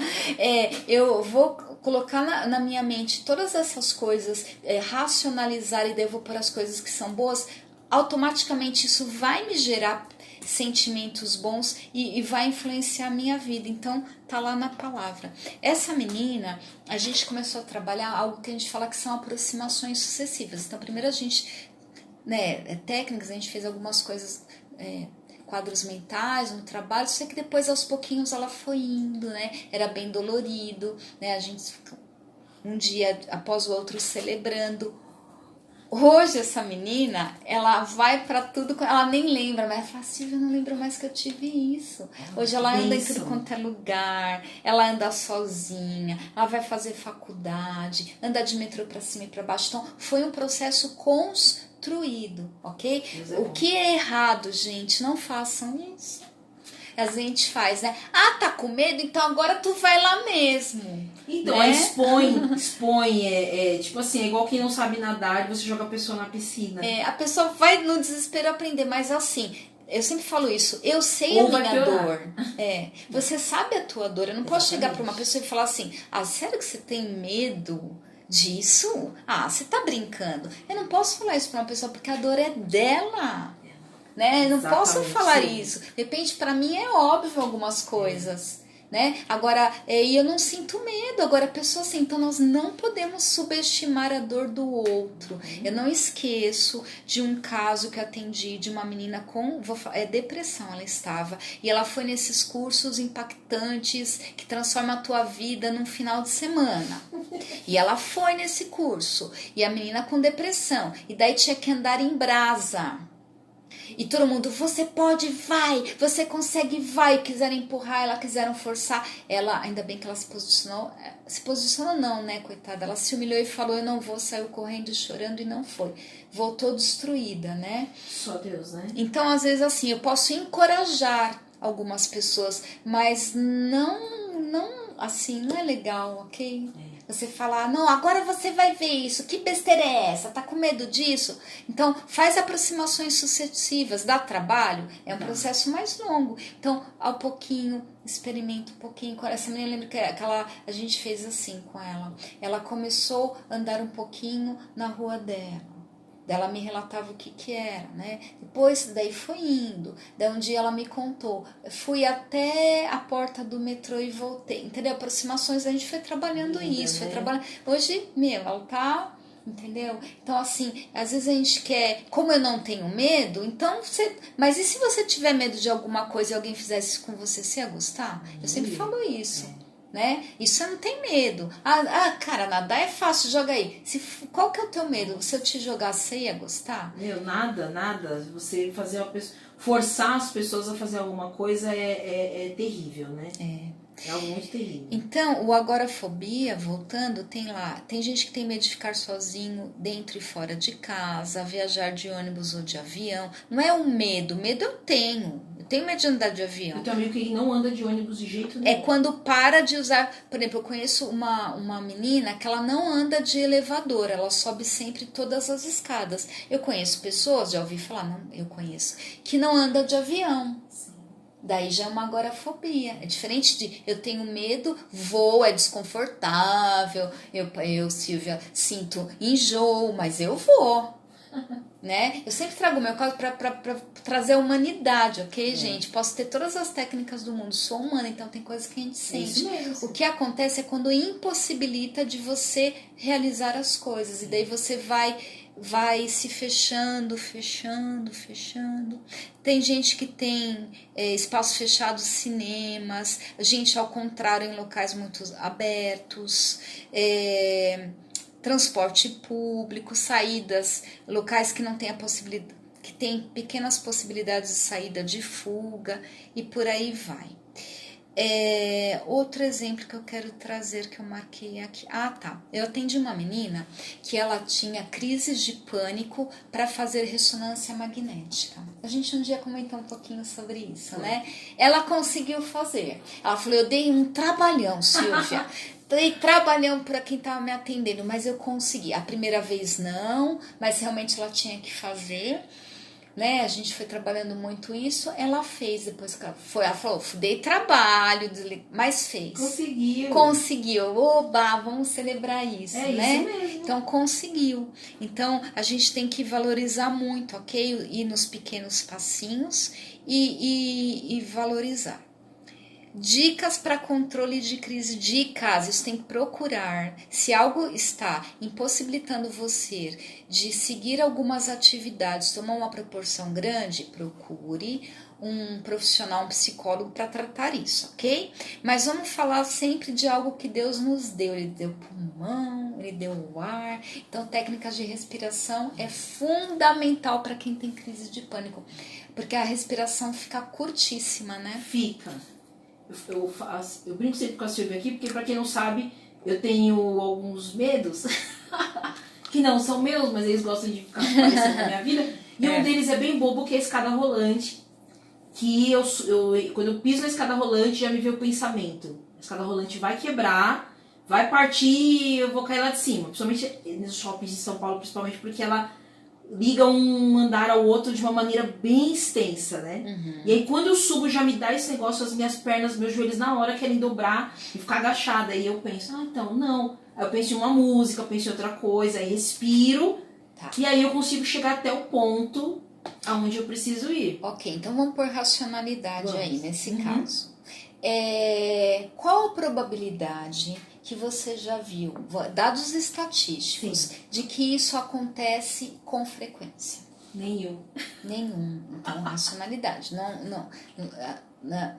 B: Eu vou colocar na minha mente todas essas coisas, racionalizar, e daí eu vou pôr as coisas que são boas, automaticamente isso vai me gerar sentimentos bons e vai influenciar a minha vida. Então tá lá na palavra. Essa menina, a gente começou a trabalhar algo que a gente fala que são aproximações sucessivas. Então primeiro a gente, técnicas, a gente fez algumas coisas, quadros mentais no trabalho, só que depois aos pouquinhos ela foi indo, né? Era bem dolorido, né? A gente um dia após o outro celebrando. Hoje essa menina, ela vai pra tudo, ela nem lembra, mas ela fala, Silvia, eu não lembro mais que eu tive isso. Hoje ela anda em tudo quanto é lugar, ela anda sozinha, ela vai fazer faculdade, anda de metrô pra cima e pra baixo. Então foi um processo construído, ok? O que é errado, gente, não façam isso. A gente faz, né? Ah, tá com medo? Então agora tu vai lá mesmo.
A: Então,
B: né?
A: expõe, tipo assim, é igual quem não sabe nadar e você joga a pessoa na piscina.
B: A pessoa vai no desespero aprender, mas assim, eu sempre falo isso, eu sei a minha dor. Você sabe a tua dor, eu não posso chegar pra uma pessoa e falar assim, sério que você tem medo disso? Você tá brincando. Eu não posso falar isso pra uma pessoa porque a dor é dela. Né? Eu não posso falar isso. De repente, para mim é óbvio algumas coisas, né? Agora, e eu não sinto medo. Agora, a pessoa assim, então nós não podemos subestimar a dor do outro. Eu não esqueço de um caso que eu atendi de uma menina com depressão, ela estava, e ela foi nesses cursos impactantes que transformam a tua vida num final de semana. E ela foi nesse curso, e a menina com depressão, e daí tinha que andar em brasa. E todo mundo, você pode, vai, você consegue, vai. Quiseram empurrar ela, quiseram forçar. Ela, ainda bem que ela se posicionou não, né, coitada. Ela se humilhou e falou, eu não vou, saiu correndo, chorando e não foi. Voltou destruída, né?
A: Só Deus, né?
B: Então, às vezes, assim, eu posso encorajar algumas pessoas, mas não, assim, não é legal, ok? Você falar, não, agora você vai ver isso, que besteira é essa? Tá com medo disso? Então, faz aproximações sucessivas, dá trabalho, é um processo mais longo. Então, ao pouquinho, experimenta um pouquinho. Essa menina, lembra que a gente fez assim com ela. Ela começou a andar um pouquinho na rua dela. Ela me relatava o que era, né? Depois, daí foi indo. Daí um dia ela me contou. Fui até a porta do metrô e voltei. Entendeu? Aproximações, a gente foi trabalhando isso. Foi trabalhando. Hoje, ela tá... Entendeu? Então, assim, às vezes a gente quer... Como eu não tenho medo, então você... Mas e se você tiver medo de alguma coisa e alguém fizesse isso com você, você ia gostar? Eu sempre falo isso. né? Isso você não tem medo. Cara, nadar é fácil, joga aí. Qual que é o teu medo? Se eu te jogar, você ia gostar?
A: Meu, nada. Você fazer uma pessoa, forçar as pessoas a fazer alguma coisa é terrível, né? É algo muito terrível.
B: Então, o agorafobia, voltando, tem gente que tem medo de ficar sozinho dentro e fora de casa, viajar de ônibus ou de avião. Não é um medo eu tenho. Eu tenho medo de andar de avião.
A: Eu tenho um amigo que não anda de ônibus de jeito nenhum.
B: É quando para de usar, por exemplo, eu conheço uma menina que ela não anda de elevador, ela sobe sempre todas as escadas. Eu conheço pessoas, já ouvi falar, não, eu conheço, que não anda de avião. Daí já é uma agorafobia. É diferente de eu tenho medo, voo, é desconfortável, eu Silvia, sinto enjoo, mas eu vou. Né? Eu sempre trago o meu caso para trazer a humanidade, ok, gente? Posso ter todas as técnicas do mundo, sou humana, então tem coisas que a gente sente.
A: Isso mesmo.
B: O que acontece é quando impossibilita de você realizar as coisas, e daí você vai se fechando. Tem gente que tem espaços fechados, cinemas, gente ao contrário em locais muito abertos, transporte público, saídas, locais que não tem a possibilidade, que tem pequenas possibilidades de saída de fuga e por aí vai. Outro exemplo que eu quero trazer que eu marquei aqui. Eu atendi uma menina que ela tinha crises de pânico para fazer ressonância magnética. A gente um dia comentou um pouquinho sobre isso, né? Ela conseguiu fazer. Ela falou, eu dei um trabalhão, Silvia. Dei trabalhão para quem estava me atendendo, mas eu consegui. A primeira vez não, mas realmente ela tinha que fazer. Né? A gente foi trabalhando muito isso, ela fez depois que ela falou, dei trabalho, mas fez. Conseguiu. Oba, vamos celebrar isso, né?
A: Isso mesmo.
B: Então conseguiu. Então a gente tem que valorizar muito, ok? Ir nos pequenos passinhos e valorizar. Dicas para controle de crise. Você tem que procurar. Se algo está impossibilitando você de seguir algumas atividades, tomar uma proporção grande, procure um profissional, um psicólogo para tratar isso, ok? Mas vamos falar sempre de algo que Deus nos deu. Ele deu pulmão, Ele deu o ar. Então, técnicas de respiração é fundamental para quem tem crise de pânico, porque a respiração fica curtíssima, né?
A: Fica. Eu brinco sempre com a Silvia aqui, porque pra quem não sabe, eu tenho alguns medos que não são meus, mas eles gostam de ficar aparecendo na minha vida. E um deles é bem bobo, que é a escada rolante. Que quando eu piso na escada rolante, já me vê o pensamento. A escada rolante vai quebrar, vai partir, eu vou cair lá de cima. Principalmente nos shoppings de São Paulo, principalmente porque ela liga um andar ao outro de uma maneira bem extensa, né? E aí quando eu subo já me dá esse negócio, as minhas pernas, meus joelhos na hora querem dobrar e ficar agachada. Aí eu penso, então, não. Aí eu penso em uma música, eu penso em outra coisa, aí respiro, e aí eu consigo chegar até o ponto aonde eu preciso ir.
B: Ok, então vamos pôr racionalidade aí nesse caso. Qual a probabilidade que você já viu, dados estatísticos, de que isso acontece com frequência?
A: Nenhum.
B: Então, racionalidade.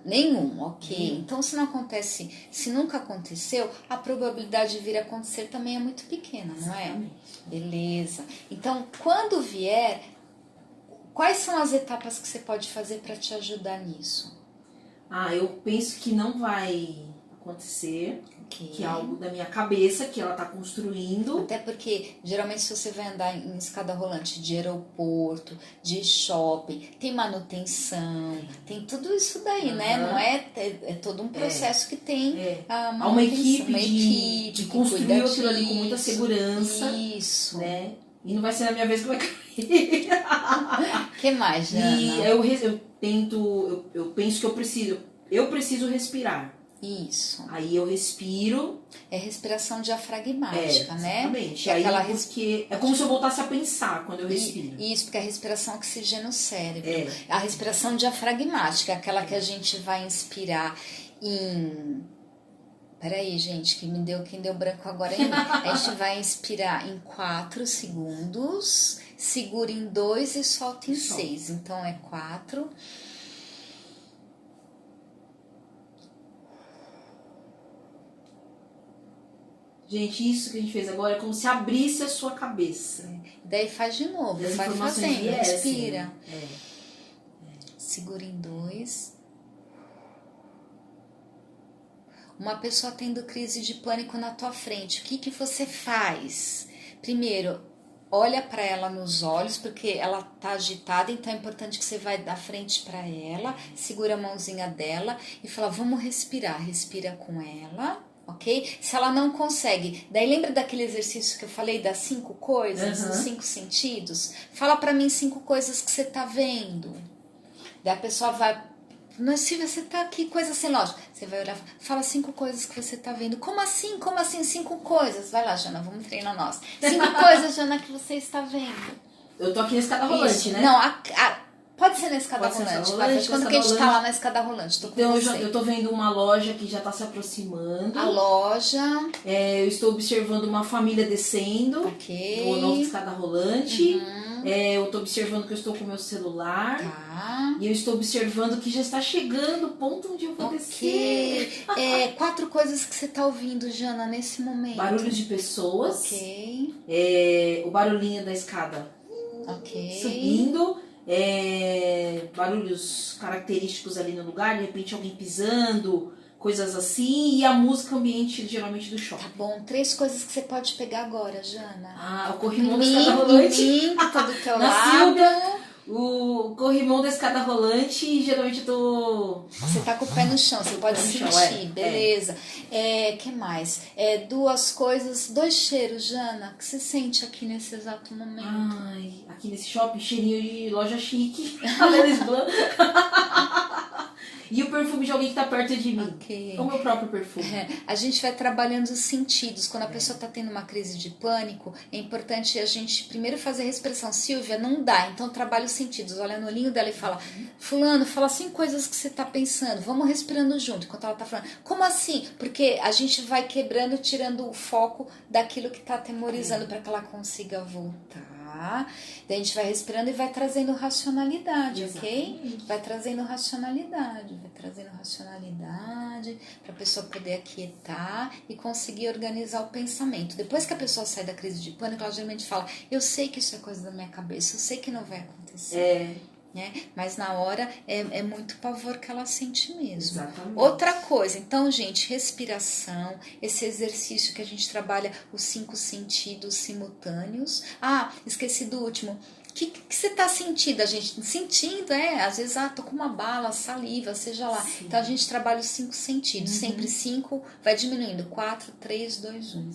B: Nenhum, ok. Então, se não acontece, se nunca aconteceu, a probabilidade de vir a acontecer também é muito pequena, não é? Beleza. Então, quando vier, quais são as etapas que você pode fazer para te ajudar nisso?
A: Eu penso que não vai acontecer, que é algo da minha cabeça, que ela tá construindo.
B: Até porque, geralmente, se você vai andar em escada rolante de aeroporto, de shopping, tem manutenção, tem tudo isso daí, né? Não é todo um processo que tem
A: há uma equipe de construir aquilo ali com muita segurança.
B: Isso.
A: Né? E não vai ser na minha vez que vai cair.
B: Que mais, Jana?
A: E eu penso que eu preciso respirar.
B: Isso.
A: Aí eu respiro.
B: É respiração diafragmática, né?
A: Exatamente. Aí porque é como se eu voltasse a pensar quando eu respiro.
B: Isso, porque a respiração oxigena o cérebro. A respiração diafragmática, aquela que a gente vai inspirar em... Peraí, gente, quem deu branco agora em mim. A gente vai inspirar em 4 segundos, segura em 2 e solta em 6. Então é 4...
A: Gente, isso que a gente fez agora é como se abrisse a sua cabeça.
B: Daí faz de novo,
A: As
B: vai
A: informações
B: fazendo,
A: viessem.
B: respira. Segura em 2. Uma pessoa tendo crise de pânico na tua frente, o que que você faz? Primeiro, olha para ela nos olhos, porque ela tá agitada, então é importante que você vai da frente para ela, segura a mãozinha dela e fala, vamos respirar, respira com ela, ok? Se ela não consegue, daí lembra daquele exercício que eu falei das 5 coisas, dos 5 sentidos? Fala para mim 5 coisas que você tá vendo. Daí a pessoa vai... Mas Silvia, você tá aqui, coisa sem lógica. Você vai olhar, fala 5 coisas que você tá vendo. Como assim? Como assim 5 coisas? Vai lá, Jana, vamos treinar nós. 5 coisas, Jana, que você está vendo.
A: Eu tô aqui na escada rolante,
B: Isso.
A: né?
B: Não, pode ser na escada
A: Pode ser na
B: rolante.
A: escada rolante,
B: Quando
A: na
B: que a gente
A: escada
B: tá lá
A: rolante.
B: na escada rolante? Tô com
A: Então
B: você.
A: eu tô vendo uma loja que já tá se aproximando.
B: A loja.
A: Eu estou observando uma família descendo.
B: Ok.
A: Do novo escada rolante. Eu estou observando que eu estou com o meu celular.
B: Tá.
A: E eu estou observando que já está chegando o ponto onde eu vou descer.
B: 4 coisas que você tá ouvindo, Jana, nesse momento.
A: Barulhos de pessoas.
B: Ok.
A: O barulhinho da escada
B: Ok.
A: subindo. Barulhos característicos ali no lugar. De repente alguém pisando. Coisas assim. E a música ambiente geralmente do shopping.
B: Tá bom. 3 coisas que você pode pegar agora, Jana.
A: O corrimão da escada rolante.
B: Em mim, que tá do teu
A: Na
B: lado.
A: Silvia, o corrimão da escada rolante e geralmente eu tô...
B: Você tá com o pé no chão, você pode
A: no
B: sentir,
A: chão,
B: beleza. Que mais? 2 coisas, 2 cheiros, Jana, que você sente aqui nesse exato momento.
A: Ai, aqui nesse shopping, cheirinho de loja chique, a Lelis Blanc. E o perfume de alguém que tá perto de mim.
B: Ok.
A: É o meu próprio perfume.
B: A gente vai trabalhando os sentidos. Quando a pessoa tá tendo uma crise de pânico, é importante a gente primeiro fazer a respiração. Silvia, não dá, então trabalha os sentidos. Olha no olhinho dela e fala, fulano, fala 5 coisas que você tá pensando. Vamos respirando junto, enquanto ela tá falando. Como assim? Porque a gente vai quebrando, tirando o foco daquilo que tá atemorizando para que ela consiga voltar. Daí a gente vai respirando e vai trazendo racionalidade, ok? Vai trazendo racionalidade para a pessoa poder aquietar e conseguir organizar o pensamento. Depois que a pessoa sai da crise de pânico, ela geralmente fala, eu sei que isso é coisa da minha cabeça, eu sei que não vai acontecer. Né? Mas na hora é muito pavor que ela sente mesmo.
A: Exatamente.
B: Outra coisa, então, gente, respiração, esse exercício que a gente trabalha os 5 sentidos simultâneos. Esqueci do último. O que você tá sentindo? A gente sentindo, às vezes, tô com uma bala, saliva, seja lá. Sim. Então a gente trabalha os 5 sentidos, sempre 5, vai diminuindo, 4, 3, 2, 1.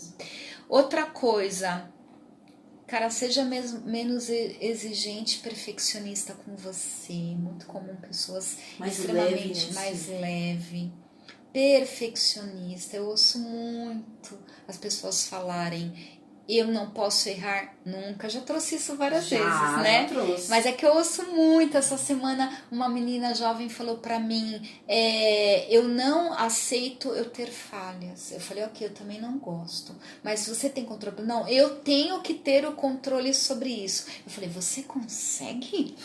B: Outra coisa, cara, seja menos exigente, perfeccionista com você. Muito comum pessoas extremamente mais leve. Perfeccionista. Eu ouço muito as pessoas falarem, eu não posso errar nunca. Já trouxe isso várias vezes, né?
A: Trouxe.
B: Mas é que eu ouço muito. Essa semana uma menina jovem falou pra mim, eu não aceito eu ter falhas. Eu falei, ok, eu também não gosto. Mas você tem controle? Não, eu tenho que ter o controle sobre isso. Eu falei, você consegue?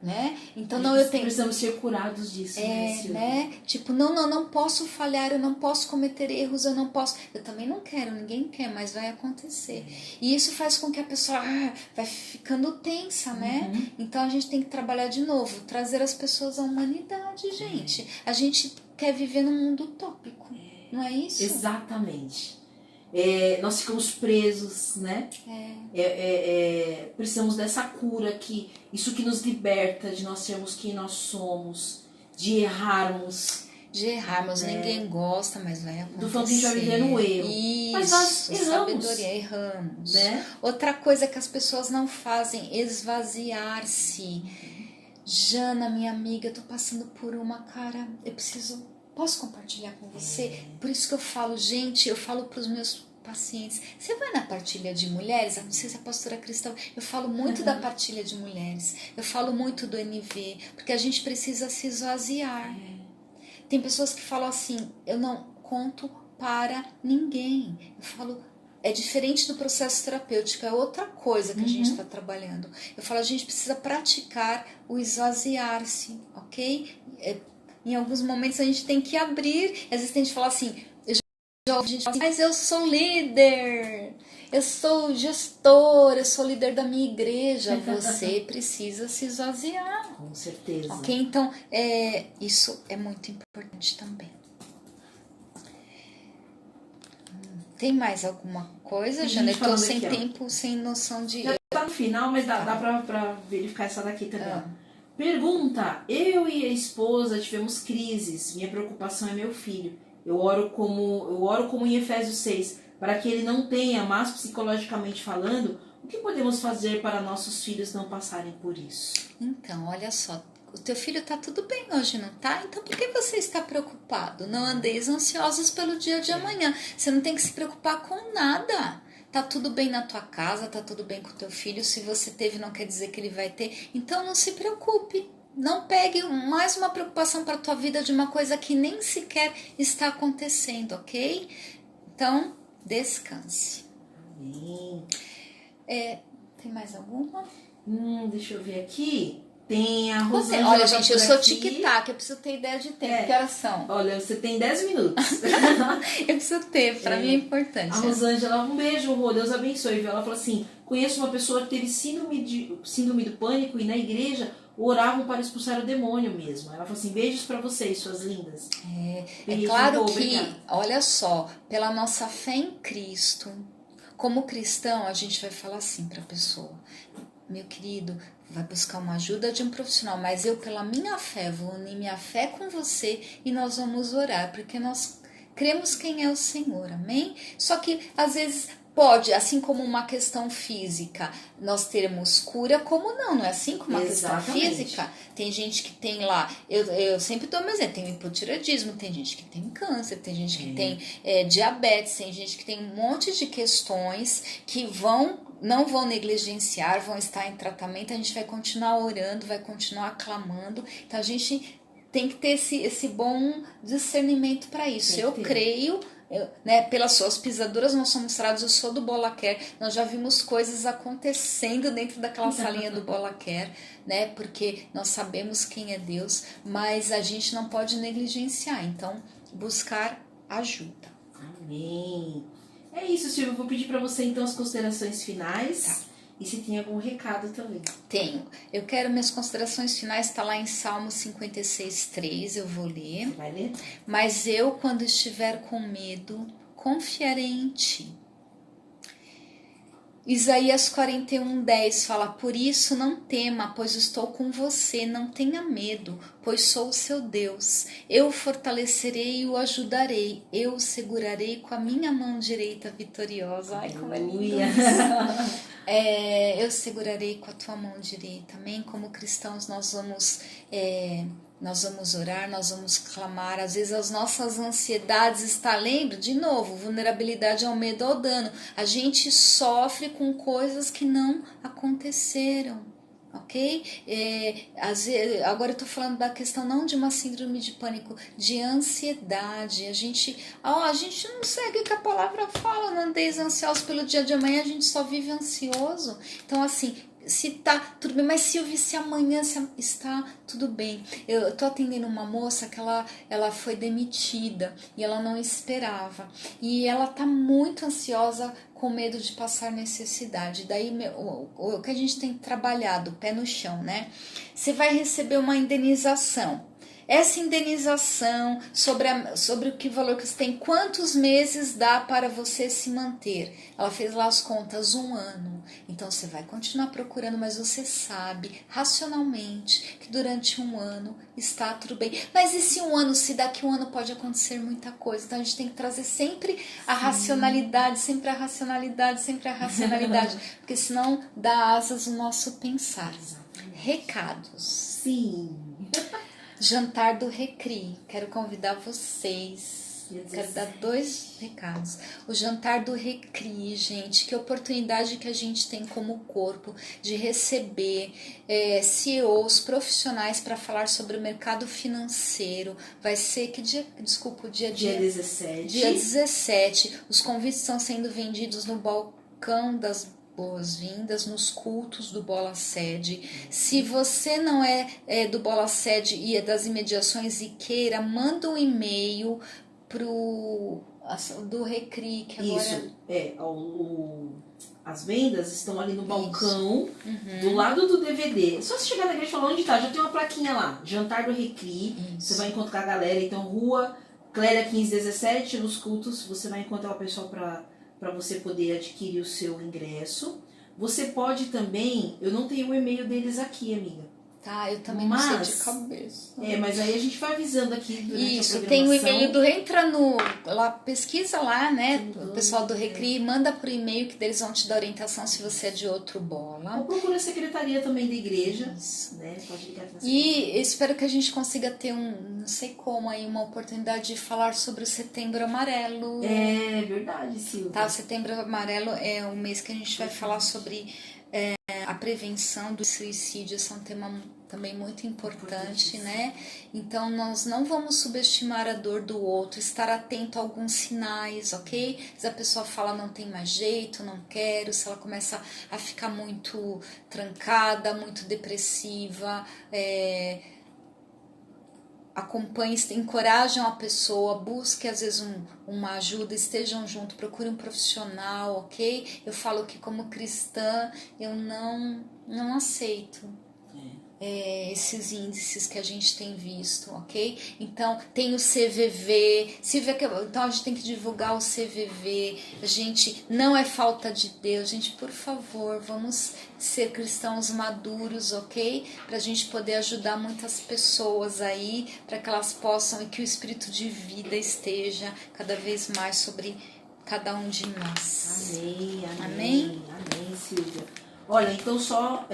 B: Né? Então eu tenho...
A: Precisamos ser curados disso,
B: né? Tipo, não posso falhar, eu não posso cometer erros, eu não posso... Eu também não quero, ninguém quer, mas vai acontecer. E isso faz com que a pessoa vai ficando tensa, né? Então a gente tem que trabalhar de novo, trazer as pessoas à humanidade, gente. A gente quer viver num mundo utópico, não é isso?
A: Exatamente. Nós ficamos presos, né? Precisamos dessa cura, isso que nos liberta de nós sermos quem nós somos, de errarmos.
B: Ninguém gosta, mas vai acontecer.
A: Do fato que a gente vai viver no erro.
B: Isso,
A: mas nós erramos.
B: Sabedoria, erramos.
A: Né?
B: Outra coisa que as pessoas não fazem, esvaziar-se. Jana, minha amiga, eu tô passando por uma, cara, posso compartilhar com você? Por isso que eu falo, gente, eu falo pros meus pacientes, você vai na partilha de mulheres? Não sei se a pastora cristã, eu falo muito da partilha de mulheres, eu falo muito do NV, porque a gente precisa se esvaziar. Tem pessoas que falam assim, eu não conto para ninguém. Eu falo, é diferente do processo terapêutico, é outra coisa que a gente está trabalhando. Eu falo, a gente precisa praticar o esvaziar-se, ok? Em alguns momentos a gente tem que abrir, às vezes tem gente que fala assim, já ouvi gente falar assim, mas eu sou líder, eu sou gestor, eu sou líder da minha igreja. Você precisa se esvaziar.
A: Com certeza.
B: Ok? Então, isso é muito importante também. Tem mais alguma coisa, Jana? Eu tô sem
A: aqui,
B: tempo, sem noção de...
A: Já tá no final, mas dá pra verificar essa daqui também. Pergunta: eu e a esposa tivemos crises. Minha preocupação é meu filho. Eu oro como em Efésios 6, para que ele não tenha, mas psicologicamente falando, o que podemos fazer para nossos filhos não passarem por isso?
B: Então, olha só, o teu filho tá tudo bem hoje, não tá? Então por que você está preocupado? Não andeis ansiosos pelo dia de amanhã. Você não tem que se preocupar com nada. Tá tudo bem na tua casa, tá tudo bem com o teu filho. Se você teve, não quer dizer que ele vai ter. Então não se preocupe. Não pegue mais uma preocupação para a tua vida de uma coisa que nem sequer está acontecendo, ok? Então, descanse.
A: Amém.
B: Tem mais alguma?
A: Deixa eu ver aqui. Tem a Rosângela.
B: Olha, gente, eu sou tic-tac, eu preciso ter ideia de tempo. Que horas são?
A: Olha, você tem 10 minutos.
B: Eu preciso ter, pra mim é importante.
A: A Rosângela, um beijo, Rô, Deus abençoe. Ela falou assim: conheço uma pessoa que teve síndrome do pânico e na igreja oravam para expulsar o demônio mesmo. Ela falou assim: beijos pra vocês, suas lindas.
B: É claro que, olha só, pela nossa fé em Cristo, como cristão, a gente vai falar assim pra pessoa: meu querido, vai buscar uma ajuda de um profissional, mas eu, pela minha fé, vou unir minha fé com você e nós vamos orar, porque nós cremos quem é o Senhor, amém? Só que, às vezes, pode, assim como uma questão física, nós termos cura, como não é assim como uma questão física? Tem gente que tem lá, eu sempre dou meu exemplo, tem hipotireoidismo, tem gente que tem câncer, tem gente que tem diabetes, tem gente que tem um monte de questões que não vão negligenciar, vão estar em tratamento, a gente vai continuar orando, vai continuar clamando, então a gente tem que ter esse bom discernimento para isso. Eu creio, pelas suas pisaduras nós somos sarados, eu sou do Bola Care, nós já vimos coisas acontecendo dentro daquela salinha do Bola Care, né? Porque nós sabemos quem é Deus, mas a gente não pode negligenciar, então buscar ajuda.
A: Amém. É isso, Silvia. Eu vou pedir para você então as considerações finais.
B: Tá.
A: E se tem algum recado também.
B: Tenho. Eu quero minhas considerações finais, está lá em Salmo 56:3, eu vou ler.
A: Você vai ler?
B: Mas eu, quando estiver com medo, confiarei em ti. Isaías 41:10 fala: por isso não tema, pois estou com você, não tenha medo, pois sou o seu Deus. Eu o fortalecerei e o ajudarei, eu o segurarei com a minha mão direita vitoriosa. Ai, como é lindo isso. Eu segurarei com a tua mão direita, amém? Como cristãos nós vamos orar, nós vamos clamar. Às vezes as nossas ansiedades estão, lembra? De novo, vulnerabilidade ao medo, ao dano. A gente sofre com coisas que não aconteceram, ok? Agora eu tô falando da questão não de uma síndrome de pânico, de ansiedade. A gente não segue o que a palavra fala, não andeis ansiosos pelo dia de amanhã, a gente só vive ansioso. Então assim, se tá tudo bem, mas Silvia, se amanhã está tudo bem. Eu tô atendendo uma moça que ela foi demitida e ela não esperava. E ela tá muito ansiosa, com medo de passar necessidade. Daí o que a gente tem trabalhado, pé no chão, né? Você vai receber uma indenização. Essa indenização sobre o que valor que você tem, quantos meses dá para você se manter? Ela fez lá as contas, 1 ano. Então você vai continuar procurando, mas você sabe racionalmente que durante 1 ano está tudo bem. Mas e se 1 ano, se daqui 1 ano pode acontecer muita coisa? Então a gente tem que trazer sempre a racionalidade, sempre a racionalidade, sempre a racionalidade, porque senão dá asas no nosso pensar. Recados.
A: Sim.
B: Jantar do Recri. Quero convidar vocês. Quero dar 2 recados. O Jantar do Recri, gente, que oportunidade que a gente tem como corpo de receber CEOs profissionais para falar sobre o mercado financeiro. Vai ser que dia? Desculpa, o dia
A: 17.
B: Dia 17. Os convites estão sendo vendidos no balcão das boas-vindas nos cultos do Bola Sede. Se você não é do Bola Sede e é das imediações e queira, manda um e-mail pro Do Recri, que agora...
A: Isso, as vendas estão ali no balcão, do lado do DVD. Só se chegar na igreja e falar onde tá, já tem uma plaquinha lá, Jantar do Recri, você vai encontrar a galera. Então, Rua Clélia 1517, nos cultos, você vai encontrar o pessoal para você poder adquirir o seu ingresso. Você pode também, eu não tenho o e-mail deles aqui, amiga.
B: Tá, eu também não sei de cabeça.
A: Mas aí a gente vai avisando aqui durante
B: Isso,
A: a programação.
B: tem o e-mail do... Entra no... Lá, pesquisa lá, né? O pessoal do Recri, manda por e-mail que eles vão te dar orientação se você é de outro bola.
A: Ou procura a secretaria também da igreja. Isso. Né? Pode ligar pra
B: e espero que a gente consiga ter não sei como aí, uma oportunidade de falar sobre o Setembro Amarelo.
A: É verdade, Silvia.
B: Tá, o Setembro Amarelo é um mês que a gente vai falar sobre a prevenção do suicídio. Esse é um tema também muito importante, né? Então, nós não vamos subestimar a dor do outro, estar atento a alguns sinais, ok? Se a pessoa fala não tem mais jeito, não quero, se ela começa a ficar muito trancada, muito depressiva, acompanhe, encorajam a pessoa, busque às vezes uma ajuda, estejam junto, procure um profissional, ok? Eu falo que como cristã eu não aceito esses índices que a gente tem visto, ok? Então tem o CVV, então a gente tem que divulgar o CVV. A gente não é falta de Deus, gente, por favor, vamos ser cristãos maduros, ok? Pra gente poder ajudar muitas pessoas aí, para que elas possam e que o espírito de vida esteja cada vez mais sobre cada um de nós.
A: Amém, Silvia. Olha, então só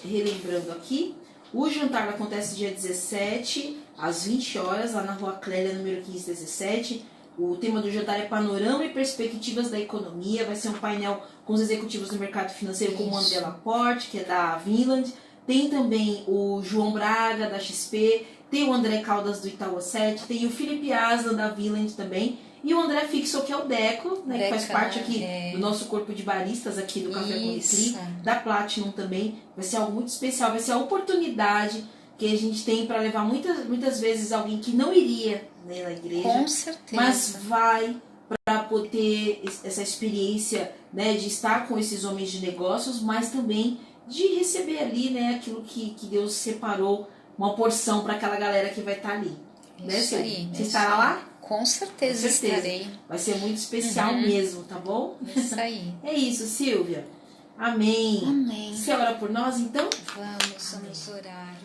A: relembrando aqui, o jantar acontece dia 17, às 20 horas, lá na Rua Clélia, número 1517. O tema do jantar é Panorama e Perspectivas da Economia. Vai ser um painel com os executivos do mercado financeiro, como o André Laporte, que é da Vinland. Tem também o João Braga, da XP. Tem o André Caldas, do Itaú 7. Tem o Felipe Aslan, da Vinland também. E o André Fixo, que é o Deco, né, que faz parte aqui do nosso corpo de baristas aqui do Café com Recri, da Platinum também. Vai ser algo muito especial, vai ser a oportunidade que a gente tem para levar muitas vezes alguém que não iria, né, na igreja.
B: Com certeza.
A: Mas vai para poder ter essa experiência, né, de estar com esses homens de negócios, mas também de receber ali, né, aquilo que Deus separou, uma porção para aquela galera que vai estar ali.
B: Isso
A: né,
B: aí.
A: Você estará lá?
B: Com certeza estarei.
A: Vai ser muito especial mesmo, tá bom?
B: Isso aí.
A: É isso, Silvia. Amém.
B: Amém.
A: Você ora por nós, então?
B: Vamos orar.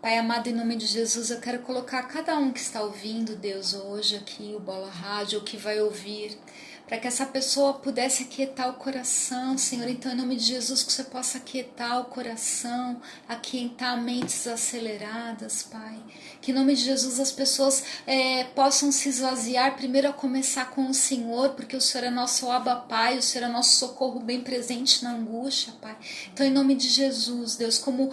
B: Pai amado, em nome de Jesus, eu quero colocar cada um que está ouvindo, Deus, hoje aqui, o Bola Rádio, ou que vai ouvir, para que essa pessoa pudesse aquietar o coração, Senhor. Então, em nome de Jesus, que você possa aquietar o coração, aquietar mentes aceleradas, Pai. Que em nome de Jesus as pessoas possam se esvaziar, primeiro a começar com o Senhor, porque o Senhor é nosso Abba Pai, o Senhor é nosso socorro bem presente na angústia, Pai. Então, em nome de Jesus, Deus, como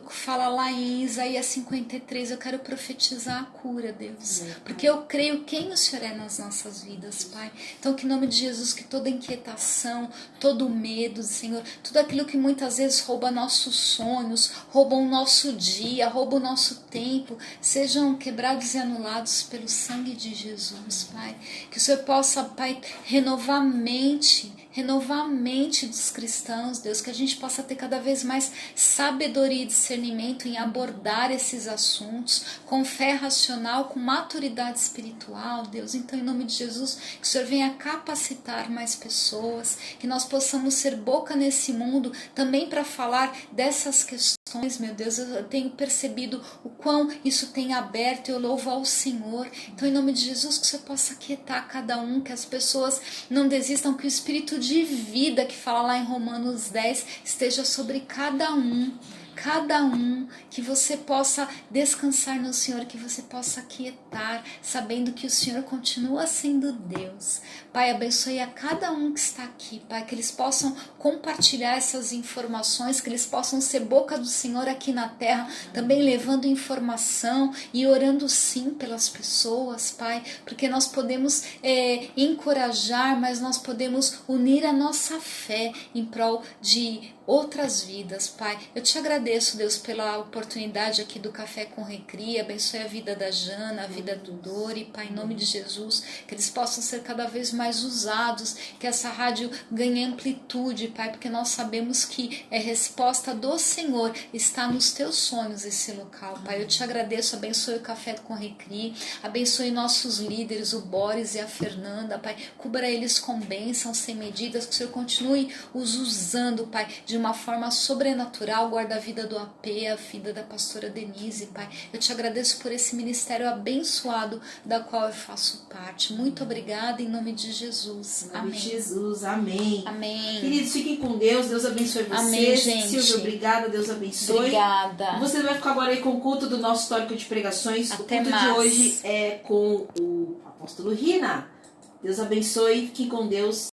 B: fala lá em Isaías 53, eu quero profetizar a cura, Deus. Porque eu creio quem o Senhor é nas nossas vidas, Pai. Então, que em nome de Jesus, que toda inquietação, todo medo, Senhor, tudo aquilo que muitas vezes rouba nossos sonhos, rouba o nosso dia, rouba o nosso tempo, sejam quebrados e anulados pelo sangue de Jesus, Pai. Que o Senhor possa, Pai, renovar a mente dos cristãos, Deus, que a gente possa ter cada vez mais sabedoria e discernimento em abordar esses assuntos com fé racional, com maturidade espiritual, Deus. Então, em nome de Jesus, que o Senhor venha capacitar mais pessoas, que nós possamos ser boca nesse mundo também para falar dessas questões, meu Deus. Eu tenho percebido o quão isso tem aberto, eu louvo ao Senhor. Então, em nome de Jesus, que o Senhor possa aquietar cada um, que as pessoas não desistam, que o Espírito de vida que fala lá em Romanos 10 esteja sobre cada um, que você possa descansar no Senhor, que você possa aquietar, sabendo que o Senhor continua sendo Deus. Pai, abençoe a cada um que está aqui, Pai, que eles possam compartilhar essas informações, que eles possam ser boca do Senhor aqui na terra, também levando informação e orando sim pelas pessoas, Pai, porque nós podemos encorajar, mas nós podemos unir a nossa fé em prol de outras vidas, Pai. Eu te agradeço, Deus, pela oportunidade aqui do Café com Recria. Abençoe a vida da Jana, a vida do Dori, Pai, em nome de Jesus, que eles possam ser cada vez mais usados, que essa rádio ganhe amplitude, Pai, porque nós sabemos que é resposta do Senhor, está nos teus sonhos esse local, Pai. Eu te agradeço, abençoe o Café com Recria, abençoe nossos líderes, o Boris e a Fernanda, Pai, cubra eles com bênçãos sem medidas, que o Senhor continue os usando, Pai, de uma forma sobrenatural, guarda a vida do AP, a vida da pastora Denise, Pai. Eu te agradeço por esse ministério abençoado da qual eu faço parte. Muito obrigada em nome de Jesus.
A: Em nome
B: Amém.
A: de Jesus, amém.
B: Amém.
A: Queridos, fiquem com Deus, Deus abençoe vocês.
B: Amém, gente.
A: Silvia, obrigada, Deus abençoe.
B: Obrigada.
A: Você vai ficar agora aí com o culto do nosso histórico de pregações.
B: Até
A: o culto
B: mais.
A: de hoje é com o apóstolo Rina. Deus abençoe, fiquem com Deus.